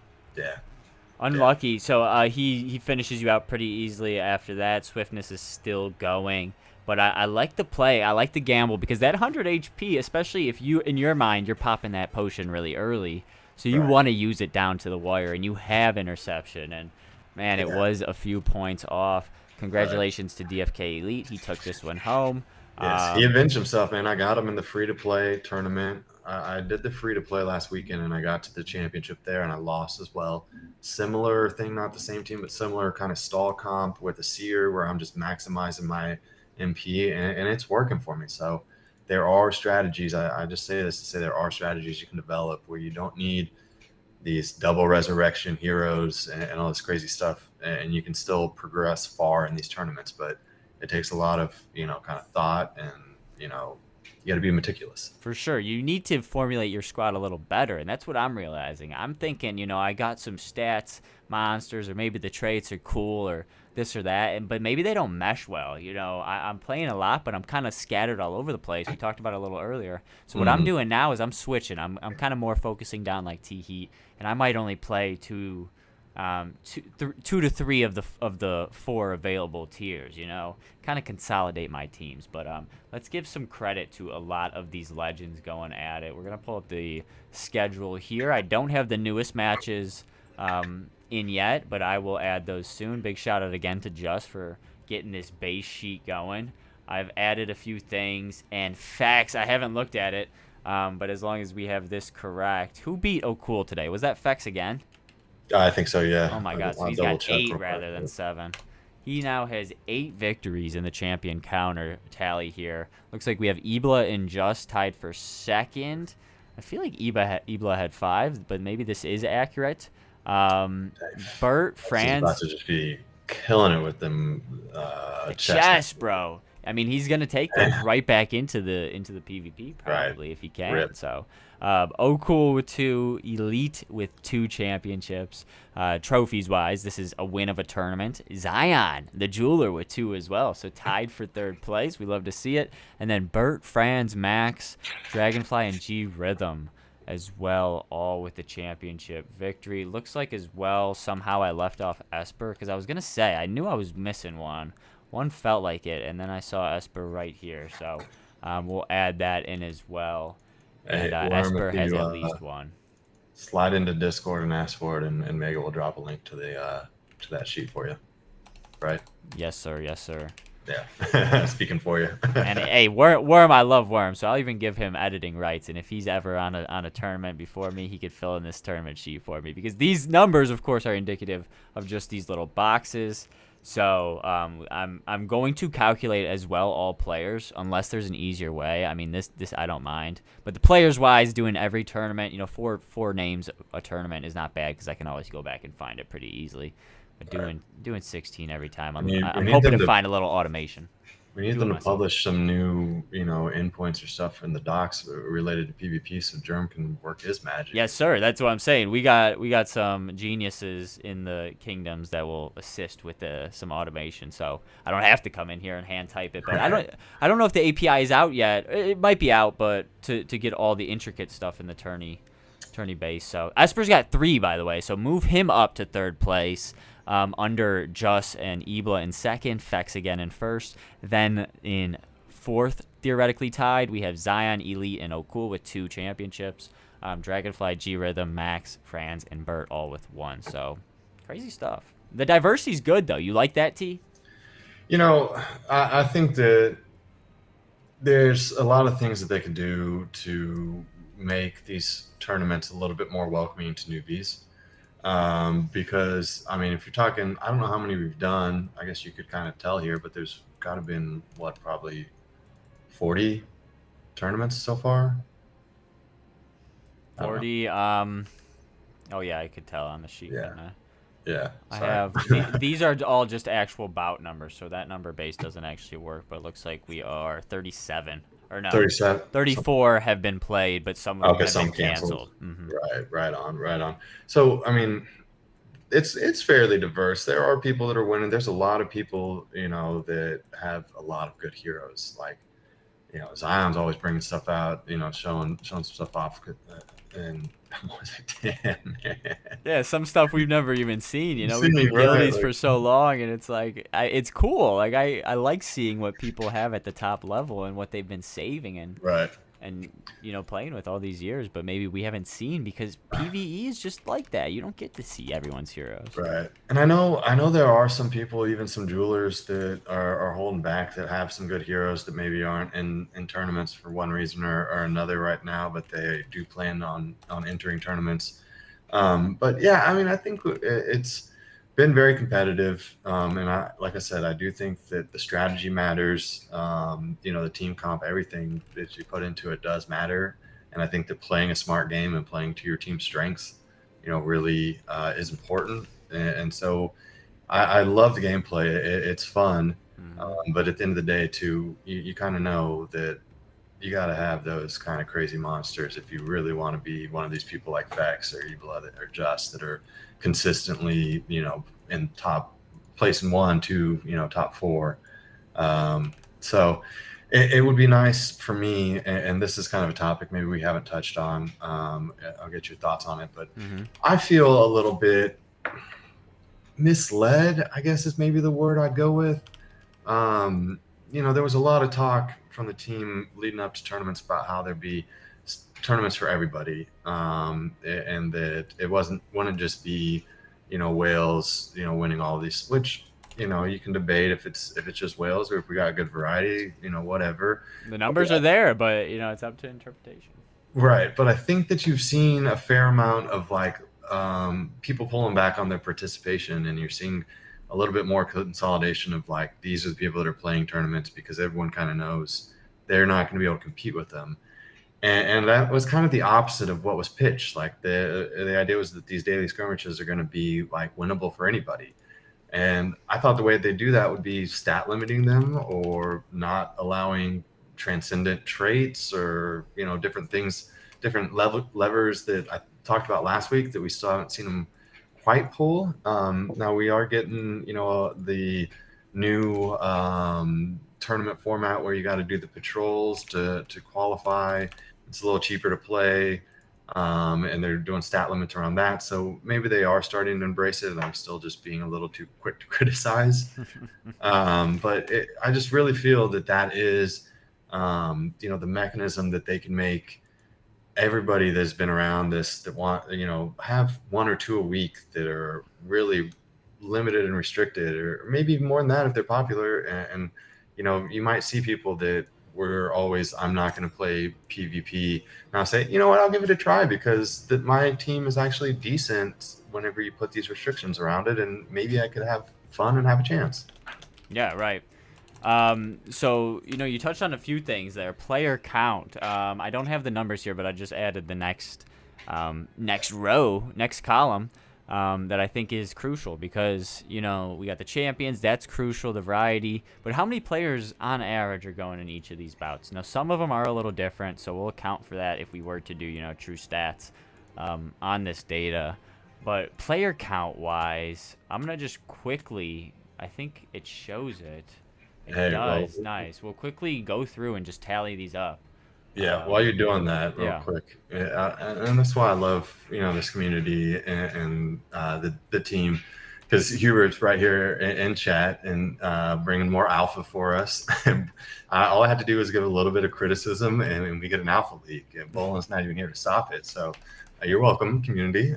Unlucky. Yeah. So he finishes you out pretty easily after that. Swiftness is still going. But I like the play. I like the gamble, because that 100 HP, especially if you, in your mind, you're popping that potion really early. So you want to use it down to the wire, and you have interception. And, man, it was a few points off. Congratulations to DFK Elite. He took this one home. Yes, he avenged himself, man. I got him in the free-to-play tournament. I did the free-to-play last weekend, and I got to the championship there, and I lost as well. Similar thing, not the same team, but similar kind of stall comp with a seer where I'm just maximizing my MP, and it's working for me. So there are strategies. I just say this to say there are strategies you can develop where you don't need these double resurrection heroes and all this crazy stuff, and you can still progress far in these tournaments. But it takes a lot of, kind of thought, and, you got to be meticulous. For sure. You need to formulate your squad a little better, and that's what I'm realizing. I'm thinking, I got some stats, monsters, or maybe the traits are cool or this or that, but maybe they don't mesh well. I'm playing a lot, but I'm kind of scattered all over the place. We talked about it a little earlier. So what I'm doing now is I'm switching. I'm kind of more focusing down like T-Heat, and I might only play 2 two to three of the four available tiers. Kind of consolidate my teams. But let's give some credit to a lot of these legends going at it. We're gonna pull up the schedule here. I don't have the newest matches in yet, but I will add those soon. Big shout out again to Juss for getting this base sheet going. I've added a few things and facts. I haven't looked at it, but as long as we have this correct, who beat O'Cool today? Was that Fex again? I think so, yeah. Oh my God, so he's got 8 rather than 7. He now has 8 victories in the champion counter tally here. Looks like we have Ibla and Just tied for second. I feel like Ibla had 5, but maybe this is accurate. Bert, Franz. He's about to just be killing it with them chess, bro. I mean, he's gonna take them right back into the PvP probably if he can. Rip. So, O'Cool with 2, Elite with 2 championships. Trophies wise, this is a win of a tournament. Zion, the jeweler, with 2 as well. So tied for 3rd place. We love to see it. And then Bert, Franz, Max, Dragonfly, and G Rhythm as well, all with the championship victory. Looks like as well somehow I left off Esper because I was gonna say I knew I was missing one. One felt like it, and then I saw Esper right here, so we'll add that in as well. And Esper has at least one. Slide into Discord and ask for it, and Mega will drop a link to the to that sheet for you. Right? Yes, sir. Yes, sir. Yeah, speaking for you. And hey, Worm, I love Worm, so I'll even give him editing rights. And if he's ever on a tournament before me, he could fill in this tournament sheet for me because these numbers, of course, are indicative of just these little boxes. So I'm going to calculate as well all players unless there's an easier way. I mean this I don't mind, but the players wise, doing every tournament, four names a tournament is not bad because I can always go back and find it pretty easily. But doing 16 every time, I'm hoping to find a little automation. We need them to publish some new, endpoints or stuff in the docs related to PvP so Germ can work his magic. Yes, sir. That's what I'm saying. We got some geniuses in the kingdoms that will assist with some automation, so I don't have to come in here and hand type it. But I don't know if the API is out yet. It might be out, but to get all the intricate stuff in the tourney base. So Esper's got 3, by the way. So move him up to 3rd place. Under Juss and Ibla in 2nd, Fex again in 1st. Then in 4th, theoretically tied, we have Zion, Elite, and O'Cool with 2 championships. Dragonfly, G Rhythm, Max, Franz, and Bert all with 1. So crazy stuff. The diversity's good though. You like that, T? I think that there's a lot of things that they can do to make these tournaments a little bit more welcoming to newbies. Because I mean, if you're talking, I don't know how many we've done. I guess you could kind of tell here, but there's got to been probably 40 tournaments so far. 40. Oh yeah, I could tell on the sheet. Yeah. I have these are all just actual bout numbers, so that number base doesn't actually work. But it looks like we are 37. Or no, 37. 34 have been played, but some of them have been canceled. Mm-hmm. Right on. So, I mean, it's fairly diverse. There are people that are winning. There's a lot of people, that have a lot of good heroes. Like, Zion's always bringing stuff out, showing some stuff off. And I'm always like, damn, man. Yeah, some stuff we've never even seen. We've been killing these for so long, and it's like it's cool. Like I like seeing what people have at the top level and what they've been saving and playing with all these years. But maybe we haven't seen because PvE is just like that. You don't get to see everyone's heroes. Right. And I know there are some people, even some jewelers that are holding back that have some good heroes that maybe aren't in tournaments for one reason or another right now, but they do plan on entering tournaments. But yeah, I mean, I think it's been very competitive. And like I said, I do think that the strategy matters. The team comp, everything that you put into it does matter. And I think that playing a smart game and playing to your team's strengths, really is important. And so I love the gameplay. It's fun. But at the end of the day, too, you kind of know that you got to have those kind of crazy monsters if you really want to be one of these people like Fex or Evil or Just that are consistently, in top place in 1, 2, top 4. So it would be nice for me, and this is kind of a topic maybe we haven't touched on. I'll get your thoughts on it, but I feel a little bit, misled, I guess is maybe the word I'd go with. There was a lot of talk from the team leading up to tournaments about how there'd be tournaments for everybody, and that it wouldn't just be, Wales, winning all these, which, you can debate if it's just Wales or if we got a good variety, whatever. The numbers are there, but it's up to interpretation. Right, but I think that you've seen a fair amount of people pulling back on their participation, and you're seeing a little bit more consolidation of these are the people that are playing tournaments because everyone kind of knows they're not going to be able to compete with them. And that was kind of the opposite of what was pitched. The idea was that these daily skirmishes are going to be winnable for anybody. And I thought the way they do that would be stat limiting them or not allowing transcendent traits or, different things, different levers that I talked about last week that we still haven't seen them quite pull. Now we are getting, the new tournament format where you got to do the patrols to qualify. It's a little cheaper to play, and they're doing stat limits around that. So maybe they are starting to embrace it, and I'm still just being a little too quick to criticize. But I just really feel that is, the mechanism that they can make everybody that's been around this that want, have one or two a week that are really limited and restricted, or maybe even more than that if they're popular. And you might see people that were always, I'm not going to play PvP. Now say, you know what, I'll give it a try because my team is actually decent whenever you put these restrictions around it, and maybe I could have fun and have a chance. Yeah, right. So, you touched on a few things there. Player count. I don't have the numbers here, but I just added the next column, that I think is crucial because, we got the champions. That's crucial, the variety. But how many players on average are going in each of these bouts? Now, some of them are a little different, so we'll account for that if we were to do, true stats on this data. But player count-wise, I'm going to just quickly, I think it shows it. It does. Well, nice. We'll quickly go through and just tally these up. Yeah, while you're doing that, real quick, and that's why I love this community and the team, because Hubert's right here in chat and bringing more alpha for us. All I had to do was give a little bit of criticism, and we get an alpha leak. And Bolin's not even here to stop it, so you're welcome, community.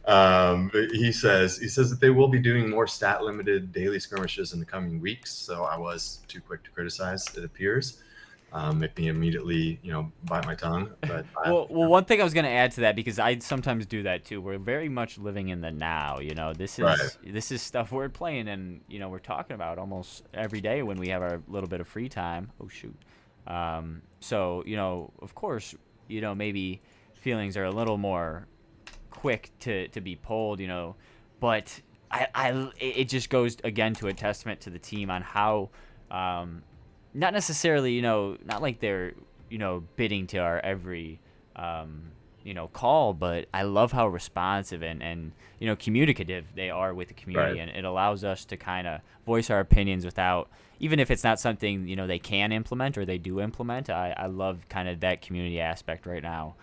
He says that they will be doing more stat limited daily skirmishes in the coming weeks. So I was too quick to criticize, it appears. Make me immediately, bite my tongue. But well, one thing I was going to add to that, because I sometimes do that too. We're very much living in the now. This is stuff we're playing and we're talking about almost every day when we have our little bit of free time. Oh shoot. So of course, maybe feelings are a little more quick to be pulled, but it just goes again to a testament to the team on how, not necessarily, not like they're, bidding to our every, call, but I love how responsive and communicative they are with the community. Right. And it allows us to kind of voice our opinions without, even if it's not something, they can implement or they do implement. I love kind of that community aspect right now.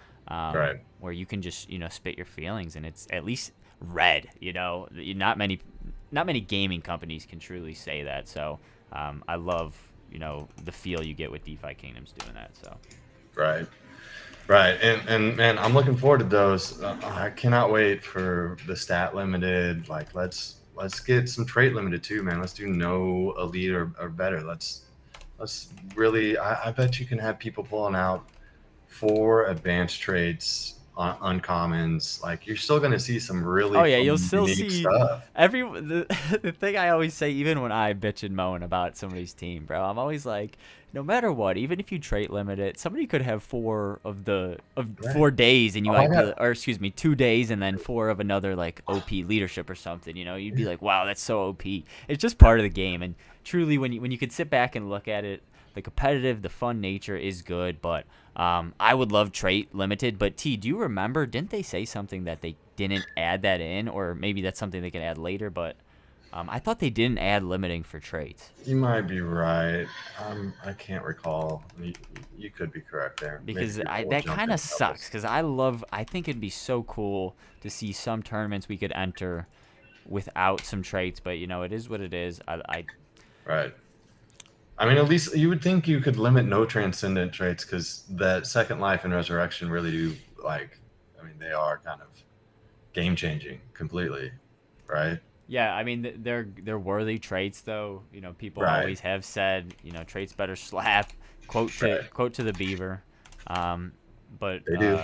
Where you can just spit your feelings and it's at least read. Not many gaming companies can truly say that. So I love the feel you get with DeFi Kingdoms doing that. So right, and man, I'm looking forward to those. I cannot wait for the stat limited. Let's get some trait limited too, man. Let's do no elite or better. Let's really. I bet you can have people pulling out 4 advanced traits on uncommons. You're still going to see some really you'll still see stuff. The thing I always say, even when I bitch and moan about somebody's team, bro, I'm always like, no matter what, even if you trait limit it, somebody could have 4 days and you 2 days and then 4 of another OP leadership or something. You'd be like, wow, that's so OP. It's just part of the game. And truly, when you could sit back and look at it, the competitive, the fun nature is good, but I would love trait limited. But T, do you remember, didn't they say something that they didn't add that in? Or maybe that's something they can add later, but I thought they didn't add limiting for traits. You might be right. I can't recall. You could be correct there. Because that kind of sucks, because I think it'd be so cool to see some tournaments we could enter without some traits, but it is what it is. Right. I mean, at least you would think you could limit no transcendent traits, because that Second Life and Resurrection really do, like, I mean, they are kind of game changing completely, right? Yeah, I mean they're worthy traits though. People Right. always have said, traits better slap. Quote Right. to the beaver. But They do.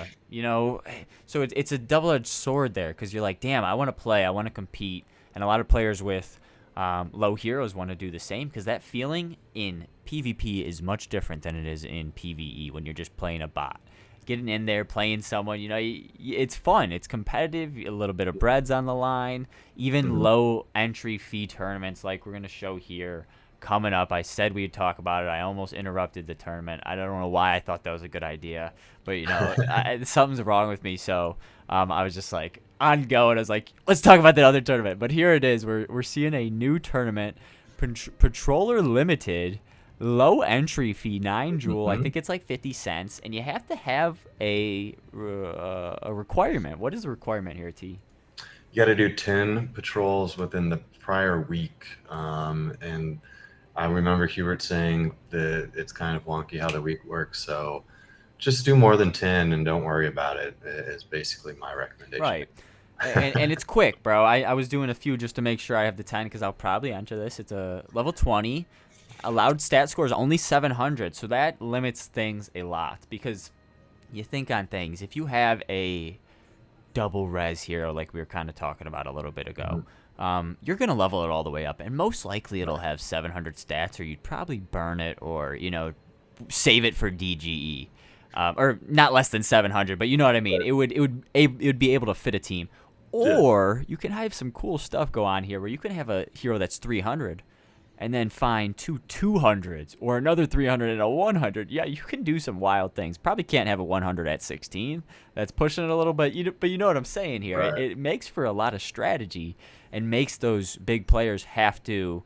so it's a double-edged sword there, because you're like, damn, I want to play, I want to compete, and a lot of players with low heroes want to do the same, because that feeling in PvP is much different than it is in PvE when you're just playing a bot. Getting in there, playing someone, it's fun. It's competitive. A little bit of bread's on the line. Even low entry fee tournaments like we're going to show here coming up. I said we'd talk about it. I almost interrupted the tournament. I don't know why I thought that was a good idea. But, something's wrong with me. So I was just like on go. And I was like, let's talk about that other tournament. But here it is. We're seeing a new tournament, Patroller Limited. Low entry fee, 9 jewel. I think it's like 50 cents, and you have to have a requirement. What is the requirement here, T? You got to do 10 patrols within the prior week, and I remember Hubert saying that it's kind of wonky how the week works, so just do more than 10 and don't worry about it, is basically my recommendation. Right. And it's quick, bro. I was doing a few just to make sure I have the 10, because I'll probably enter this. It's a level 20. Allowed stat score is only 700, so that limits things a lot, because you think on things. If you have a double res hero like we were kind of talking about a little bit ago, you're going to level it all the way up, and most likely it'll have 700 stats, or you'd probably burn it, or, save it for DGE. Or not less than 700, but you know what I mean. It would be able to fit a team. Or you can have some cool stuff go on here where you can have a hero that's 300 and then find 2 200s or another 300 and a 100. Yeah, you can do some wild things. Probably can't have a 100 at 16. That's pushing it a little bit. But you know what I'm saying here. Right. It makes for a lot of strategy and makes those big players have to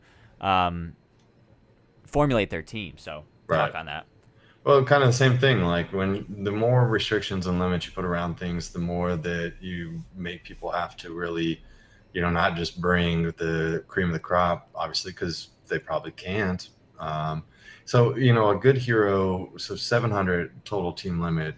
formulate their team. So talk on that. Well, kind of the same thing. Like, when the more restrictions and limits you put around things, the more that you make people have to really, not just bring the cream of the crop, obviously, because they probably can't. So, a good hero, so 700 total team limit,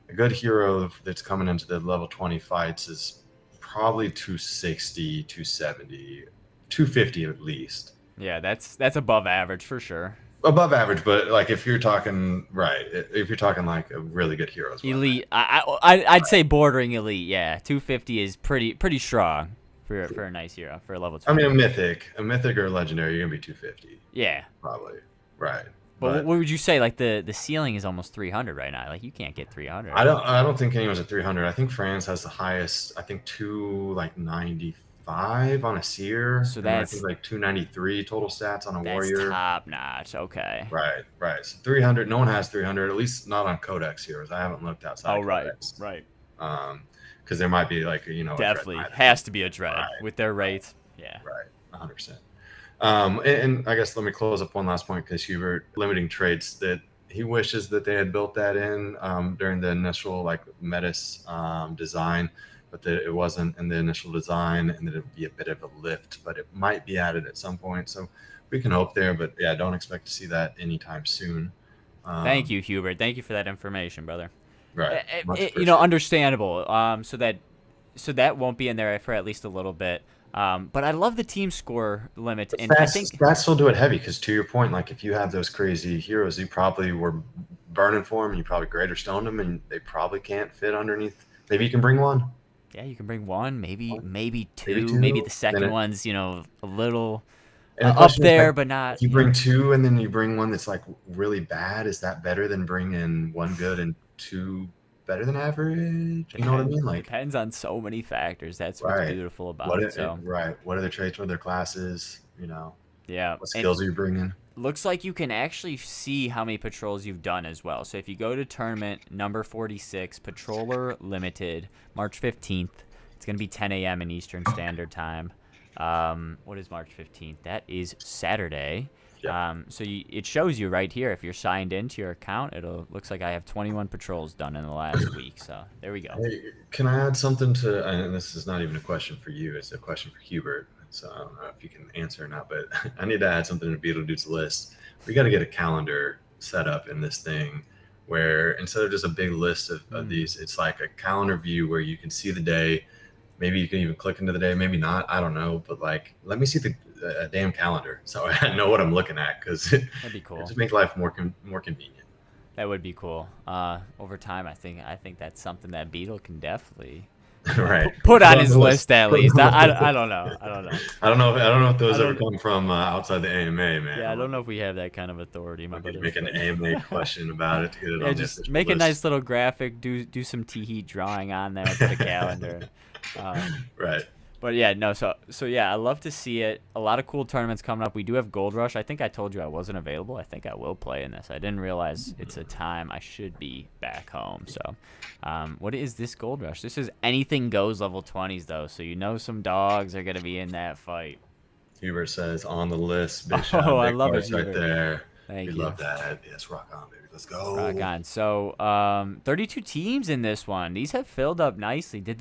a good hero that's coming into the level 20 fights is probably 260, 270, 250 at least. Yeah, that's above average for sure. Above average, but like if you're talking like a really good hero, elite, I'd say bordering elite. Yeah, 250 is pretty strong for a nice hero for a level 20. I mean, a mythic or a legendary, you're gonna be 250. Yeah, probably. Right. But what would you say? Like the ceiling is almost 300 right now. Like you can't get 300. I don't think anyone's at 300. I think Franz has the highest. I think 295 on a seer. So that's, I think like 293 total stats on a warrior. That's top notch. Okay. Right. So 300. No one has 300. At least not on Codex heroes. I haven't looked outside. Codex. Right. Because there might be like definitely has to be a dread with their rates. Yeah. Right. 100%. And I guess let me close up one last point, because Hubert limiting traits, that he wishes that they had built that in during the initial Metis design, but that it wasn't in the initial design, and that it would be a bit of a lift, but it might be added at some point. So we can hope there, but yeah, don't expect to see that anytime soon. Thank you, Hubert. Thank you for that information, brother. Right. Understandable. So that won't be in there for at least a little bit. But I love the team score limit, and I think that still do it heavy, because to your point, like if you have those crazy heroes, you probably were burning for them, you probably greater stoned them, and they probably can't fit underneath. Maybe you can bring one. Yeah, you can bring one, maybe two. Maybe the second one's a little up there, but not. If you bring two and then you bring one that's like really bad, is that better than bringing one good and two better than average? You know what I mean? Like, depends on so many factors. That's what's beautiful about it. Right. What are their traits? What are their classes? Yeah. What skills are you bringing? Looks like you can actually see how many patrols you've done as well. So if you go to tournament number 46, Patroller Limited, March 15th, it's going to be 10 a.m. in Eastern Standard Time. What is March 15th? That is Saturday. Yep. So it shows you right here if you're signed into your account. Looks like I have 21 patrols done in the last week. So there we go. Hey, can I add something to? And this is not even a question for you; it's a question for Hubert. So I don't know if you can answer or not, but I need to add something to Beetlejuice's list. We got to get a calendar set up in this thing, where instead of just a big list of these, it's like a calendar view where you can see the day. Maybe you can even click into the day, maybe not. I don't know, but like, let me see a damn calendar so I know what I'm looking at, because That'd be cool. it just makes life more convenient. That would be cool. Over time, I think that's something that Beetle can definitely Right. put on his list at least. I don't know. I don't know if those ever come from outside the AMA, man. Yeah, I don't know if we have that kind of authority, my brother. Make an AMA question about it to get it yeah, on just this make list. a nice little graphic. Do some T-Heat drawing on there. Put a calendar. Right. But yeah, no. So yeah, I love to see it. A lot of cool tournaments coming up. We do have Gold Rush. I think I told you I wasn't available. I think I will play in this. I didn't realize it's a time I should be back home. So, what is this Gold Rush? This is anything goes level 20s though. So you know some dogs are gonna be in that fight. Hubert says on the list. Big I love it, right there. Thank you. Love that. Yes, rock on, baby. Let's go. Rock on. So, 32 teams in this one. These have filled up nicely. Did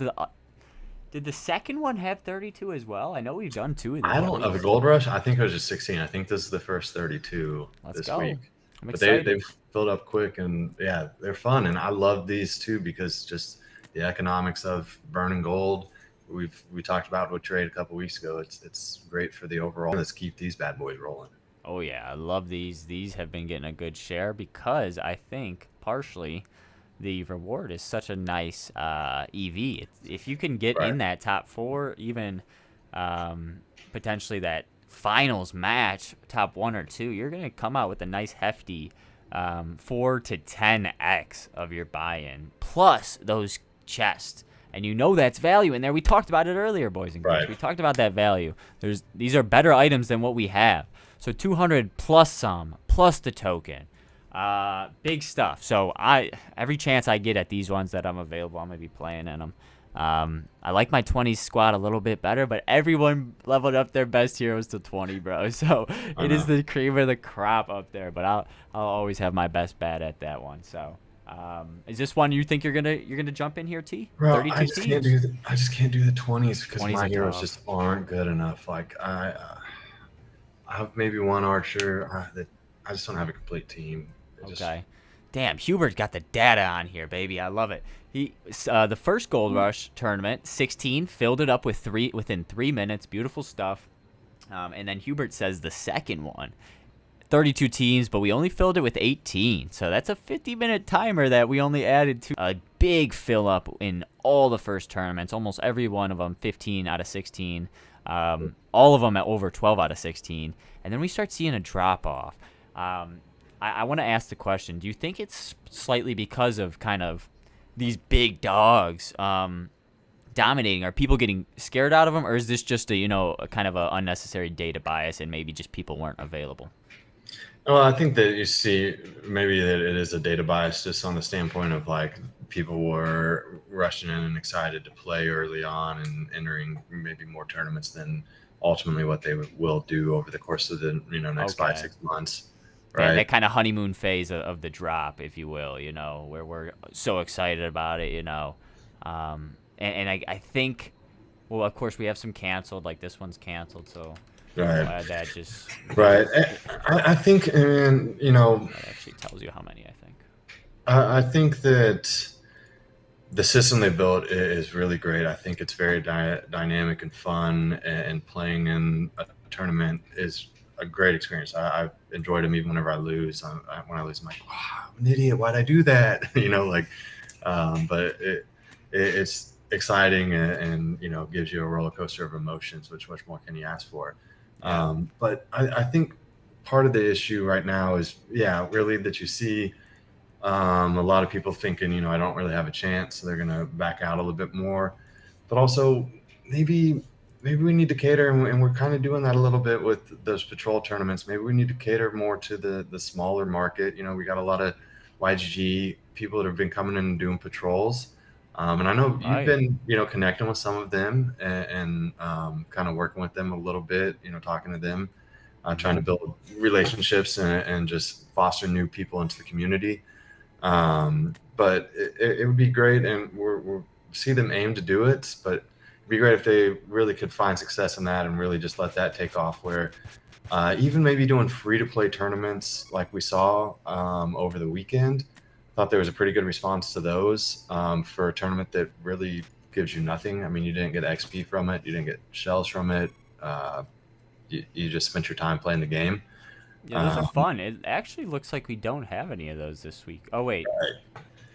the second one have 32 as well? I know we've done 2 of these. I don't know. The Gold Rush, I think it was just 16. I think this is the first 32 this week. I'm but excited. they've filled up quick, and yeah, they're fun. And I love these too because just the economics of burning gold. We talked about with trade a couple weeks ago. It's great for the overall. Let's keep these bad boys rolling. Oh yeah, I love these. These have been getting a good share because I think partially the reward is such a nice EV. If you can get in that top 4, even potentially that finals match, top 1 or 2, you're gonna come out with a nice hefty 4 to 10x of your buy-in plus those chests. And you know that's value in there. We talked about it earlier, boys and girls. We talked about that value. These are better items than what we have. So 200 plus some, plus the token. Big stuff. So every chance I get at these ones that I'm available, I'm going to be playing in them. I like my 20s squad a little bit better, but everyone leveled up their best heroes to 20, bro. So it is the cream of the crop up there, but I'll always have my best bat at that one. So is this one you think you're gonna jump in here, T? Bro, 32 I just can't do the 20s because my heroes tough. just aren't good enough. Like I have maybe one archer that I just don't have a complete team. Okay. Damn, Hubert's got the data on here, baby. I love it. The first Gold Rush tournament, 16, filled it up within 3 minutes. Beautiful stuff. And then Hubert says the second one, 32 teams, but we only filled it with 18. So that's a 50-minute timer that we only added to. A big fill up in all the first tournaments, almost every one of them, 15 out of 16. All of them at over 12 out of 16. And then we start seeing a drop off. I want to ask the question, do you think it's slightly because of kind of these big dogs dominating? Are people getting scared out of them, or is this just a kind of an unnecessary data bias and maybe just people weren't available? Well, I think that you see maybe that it is a data bias just on the standpoint of like people were rushing in and excited to play early on and entering maybe more tournaments than ultimately what they will do over the course of the next 5-6 months. Right. Yeah, that kind of honeymoon phase of the drop, if you will, where we're so excited about it, and I think, well, of course we have some canceled, like this one's canceled, so that just I think, and that actually tells you how many. I think that the system they built is really great. I think it's very dynamic and fun, and playing in a tournament is a great experience. I've enjoyed them even whenever I lose. When I lose, I'm like, wow, I'm an idiot. Why'd I do that? But it's exciting and gives you a roller coaster of emotions, which much more can you ask for? But I think part of the issue right now is, really that you see a lot of people thinking, I don't really have a chance, so they're going to back out a little bit more. But also maybe we need to cater, and we're kind of doing that a little bit with those patrol tournaments. Maybe we need to cater more to the smaller market. We got a lot of YGG people that have been coming in and doing patrols. And I know you've Right. been, connecting with some of them and kind of working with them a little bit, talking to them, trying to build relationships and just foster new people into the community. But it would be great, and we're see them aim to do it, but it'd be great if they really could find success in that and really just let that take off where even maybe doing free to play tournaments like we saw over the weekend. Thought there was a pretty good response to those for a tournament that really gives you nothing. I mean, you didn't get XP from it, you didn't get shells from it. You just spent your time playing the game. Yeah, those are Um, fun. It actually looks like we don't have any of those this week. Oh wait,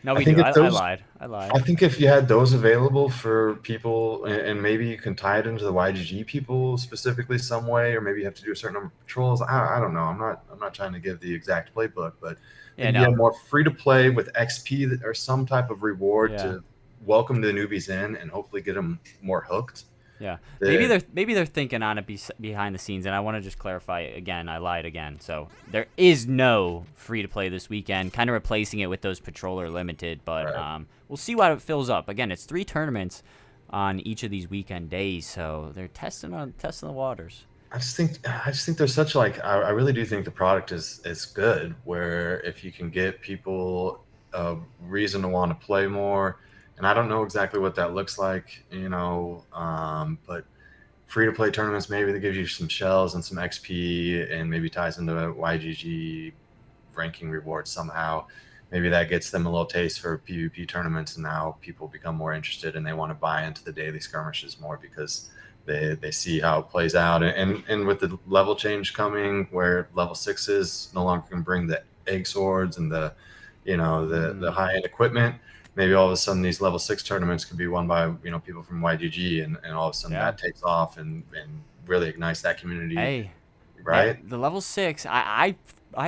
no, I we think do. if I those lied. I I lied. think if you had those available for people, and maybe you can tie it into the YGG people specifically some way, or maybe you have to do a certain number of patrols. I don't know. I'm not trying to give the exact playbook, but I Yeah, think if you no. have more free to play with XP or some type of reward Yeah. to welcome the newbies in and hopefully get them more hooked. Yeah, That maybe they're thinking on it behind the scenes, and I want to just clarify again. I lied again. So there is no free to play this weekend, kind of replacing it with those Patroller limited. But right. we'll see what it fills up. Again, it's 3 tournaments on each of these weekend days, so they're testing the waters. I just think there's such like I really do think the product is good where if you can get people a reason to want to play more, and I don't know exactly what that looks like, but free to play tournaments maybe that gives you some shells and some XP and maybe ties into YGG ranking rewards somehow. Maybe that gets them a little taste for PvP tournaments, and now people become more interested and they want to buy into the daily skirmishes more because they see how it plays out. And with the level change coming, where level sixes no longer can bring the egg swords and the high end equipment, maybe all of a sudden these level 6 tournaments could be won by people from YGG, and all of a sudden Yeah. that takes off and really ignites that community, Hey, right? the level 6, I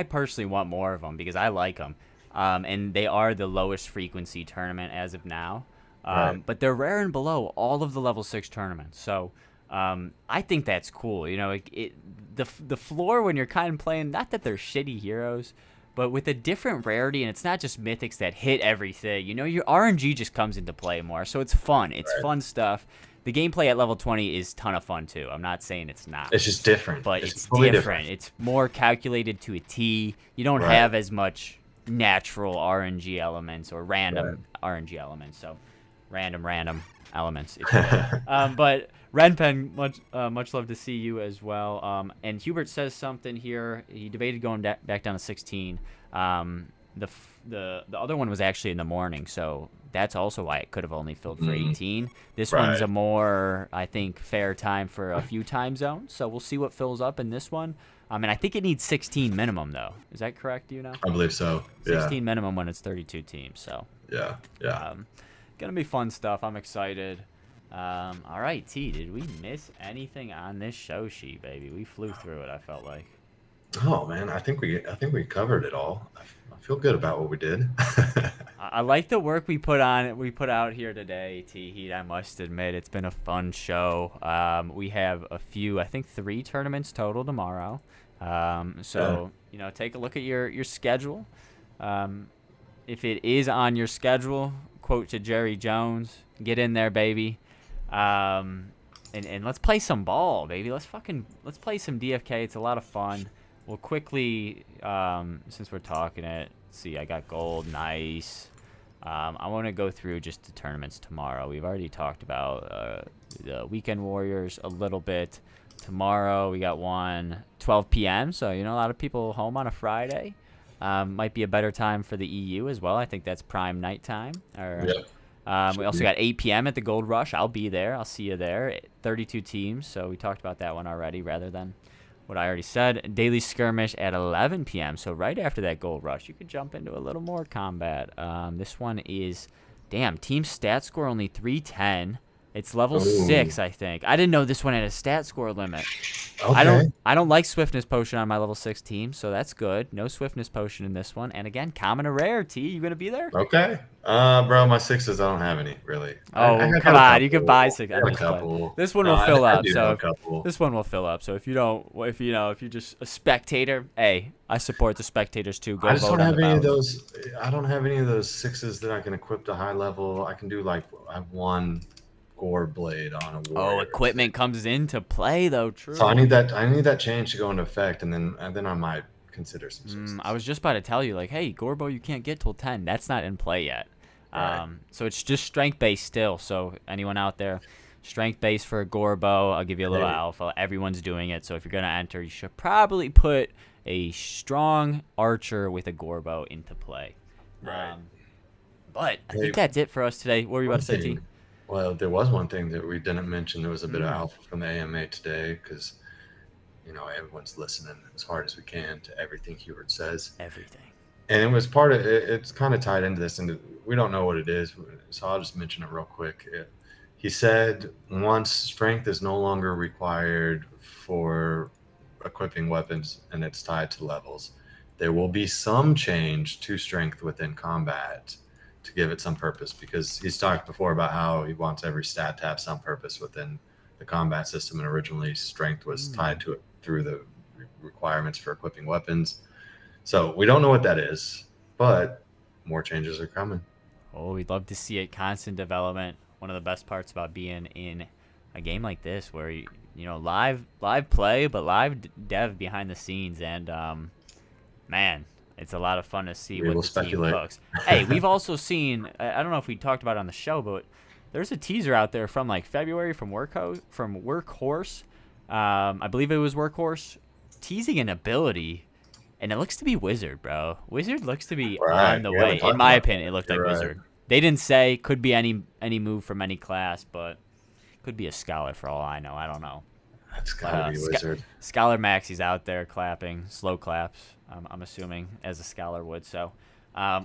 personally want more of them because I like them, and they are the lowest frequency tournament as of now. Right. But they're rare and below all of the level 6 tournaments. So I think that's cool. The floor when you're kind of playing, not that they're shitty heroes, but with a different rarity, and it's not just mythics that hit everything. Your RNG just comes into play more, so it's fun. It's Right. fun stuff. The gameplay at level 20 is ton of fun too. I'm not saying it's not, It's just different. but It's it's totally different. It's more calculated to a T. You don't Right. have as much natural RNG elements or Right. random RNG elements. So random elements, if you will. But Renpen, much love to see you as well. And Hubert says something here. He debated going back down to 16. The other one was actually in the morning, so that's also why it could have only filled for 18. This one's Right. a more, I think, fair time for a few time zones. So we'll see what fills up in this one. And I think it needs 16 minimum, though. Is that correct? Do you know? I believe so. Yeah. 16 minimum when it's 32 teams. So Yeah. Yeah. gonna be fun stuff. I'm excited. All right, T, did we miss anything on this show sheet, baby? We flew through it, I felt like. Oh man, I think we covered it all. I feel good about what we did. I like the work we put out here today, T Heat. I must admit, it's been a fun show. We have a few, I think 3 tournaments total tomorrow. So take a look at your schedule. If it is on your schedule, quote to Jerry Jones, get in there, baby. And let's play some ball, baby. Let's play some DFK. It's a lot of fun. We'll quickly, since we're talking it, see, I got gold, nice. I want to go through just the tournaments tomorrow. We've already talked about the Weekend Warriors a little bit. Tomorrow we got one 12 p.m. So a lot of people home on a Friday. Might be a better time for the EU as well. I think that's prime nighttime. Yep. We also got 8 p.m. at the Gold Rush. I'll be there. I'll see you there. 32 teams. So we talked about that one already rather than what I already said. Daily Skirmish at 11 p.m. So right after that Gold Rush, you could jump into a little more combat. This one is, team stat score only 310. It's level 6, I think. I didn't know this one had a stat score limit. Okay. I don't like swiftness potion on my level 6 team, so that's good. No swiftness potion in this one. And again, common or rare. T, you gonna be there? Okay. Bro, my sixes, I don't have any really. Oh, I come got a on, you can buy couple. 6. I I'm got a just playing. couple. This one No, will fill I up. do have So a couple. this one will fill up. So if you don't, if you know, if you're just a spectator, hey, I support the spectators too. Go I just vote don't on the have any of ballot. those. I don't have any of those sixes that I can equip to high level. I can do like I have one gore blade on a Oh, warrior. equipment comes into play though. So I True. need that. I need that change to go into effect, and then I might consider some I sixes. was just about to tell you, like, hey, Gorbo, you can't get till 10. That's not in play yet. Right. So it's just strength based still. So anyone out there, strength based for Gorbo, I'll give you a little Hey, alpha. Everyone's doing it. So if you're gonna enter, you should probably put a strong archer with a Gorbo into play. right. But I Hey, think that's it for us today. What were you about one to say, T? thing. Well, there was one thing that we didn't mention. There was a bit of Mm, alpha from the AMA today because everyone's listening as hard as we can to everything Hubert says. everything. And it was part of it. It's kind of tied into this, and we don't know what it is, so I'll just mention it real quick. He said once strength is no longer required for equipping weapons and it's tied to levels, there will be some change to strength within combat to give it some purpose, because he's talked before about how he wants every stat to have some purpose within the combat system, and originally strength was tied to it through the requirements for equipping weapons. So we don't know what that is, but more changes are coming. Oh, we'd love to see it. Constant development. One of the best parts about being in a game like this, where live play, but live dev behind the scenes, and man, it's a lot of fun to see We what will the team speculate. cooks. Hey, we've also seen. I don't know if we talked about it on the show, but there's a teaser out there from like February from Workhorse. I believe it was Workhorse, teasing an ability. And it looks to be Wizard, bro. Wizard looks to be Right. on the We haven't way. talked In my about opinion, that. it looked like You're right. Wizard. They didn't say. Could be any move from any class, but could be a Scholar for all I know. I don't know. That's gotta be Wizard. Scholar Maxi's out there clapping, slow claps. I'm assuming as a Scholar would. So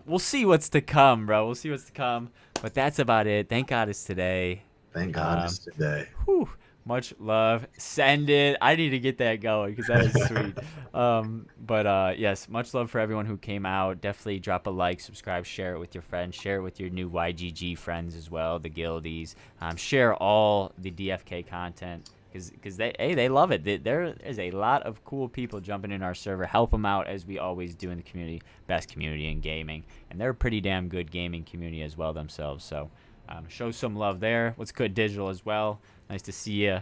we'll see what's to come, bro. We'll see what's to come. But that's about it. Thank God it's today. Thank God it's today. Whew, much love. Send it. I need to get that going because that is sweet. But yes, much love for everyone who came out. Definitely drop a like, subscribe, share it with your friends, share it with your new YGG friends as well, the guildies. Share all the DFK content because they love it. There is a lot of cool people jumping in our server. Help them out as we always do in the community. Best community in gaming, and they're a pretty damn good gaming community as well themselves. So show some love there. What's good, Digital as well. Nice to see you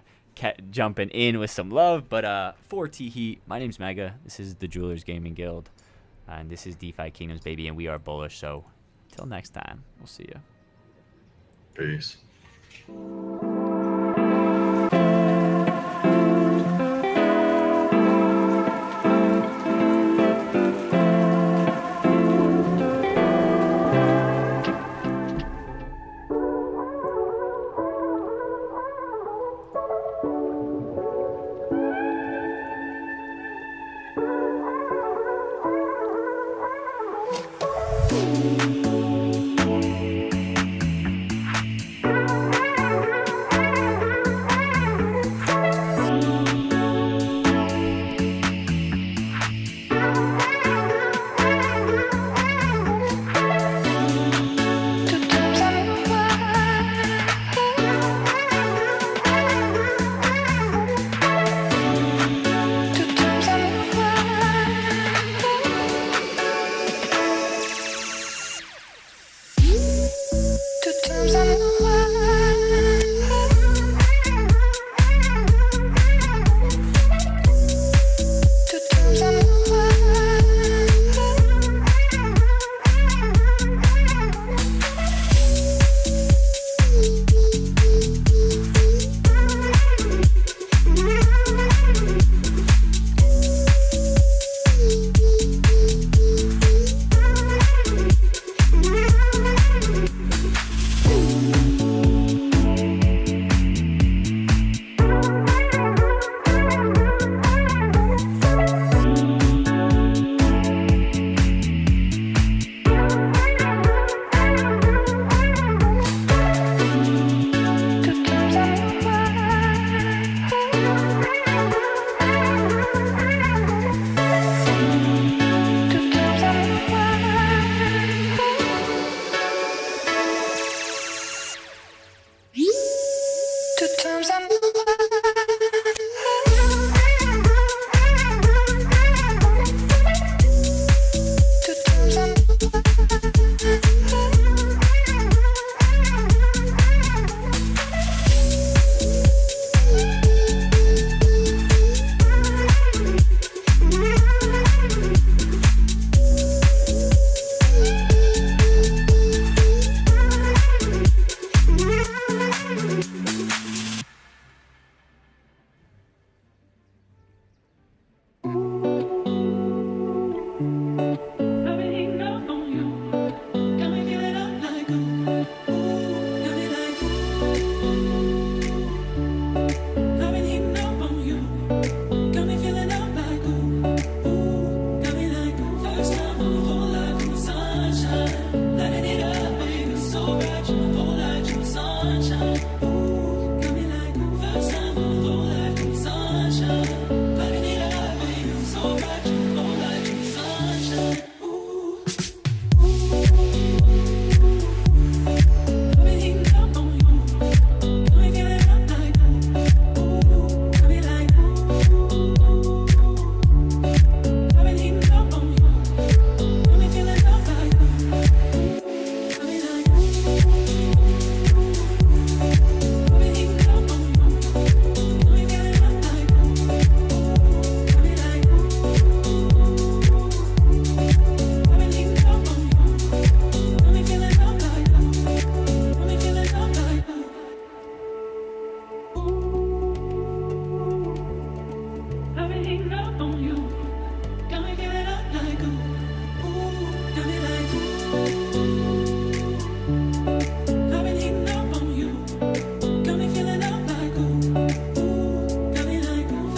jumping in with some love. But for T-Heat, my name's Mega. This is the Jewelers Gaming Guild. And this is DeFi Kingdoms, baby. And we are bullish. So till next time, we'll see you. Peace.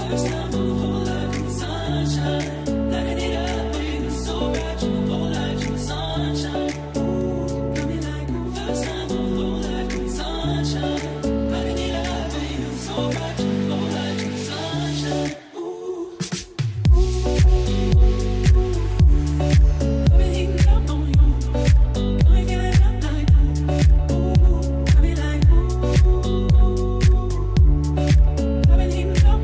First time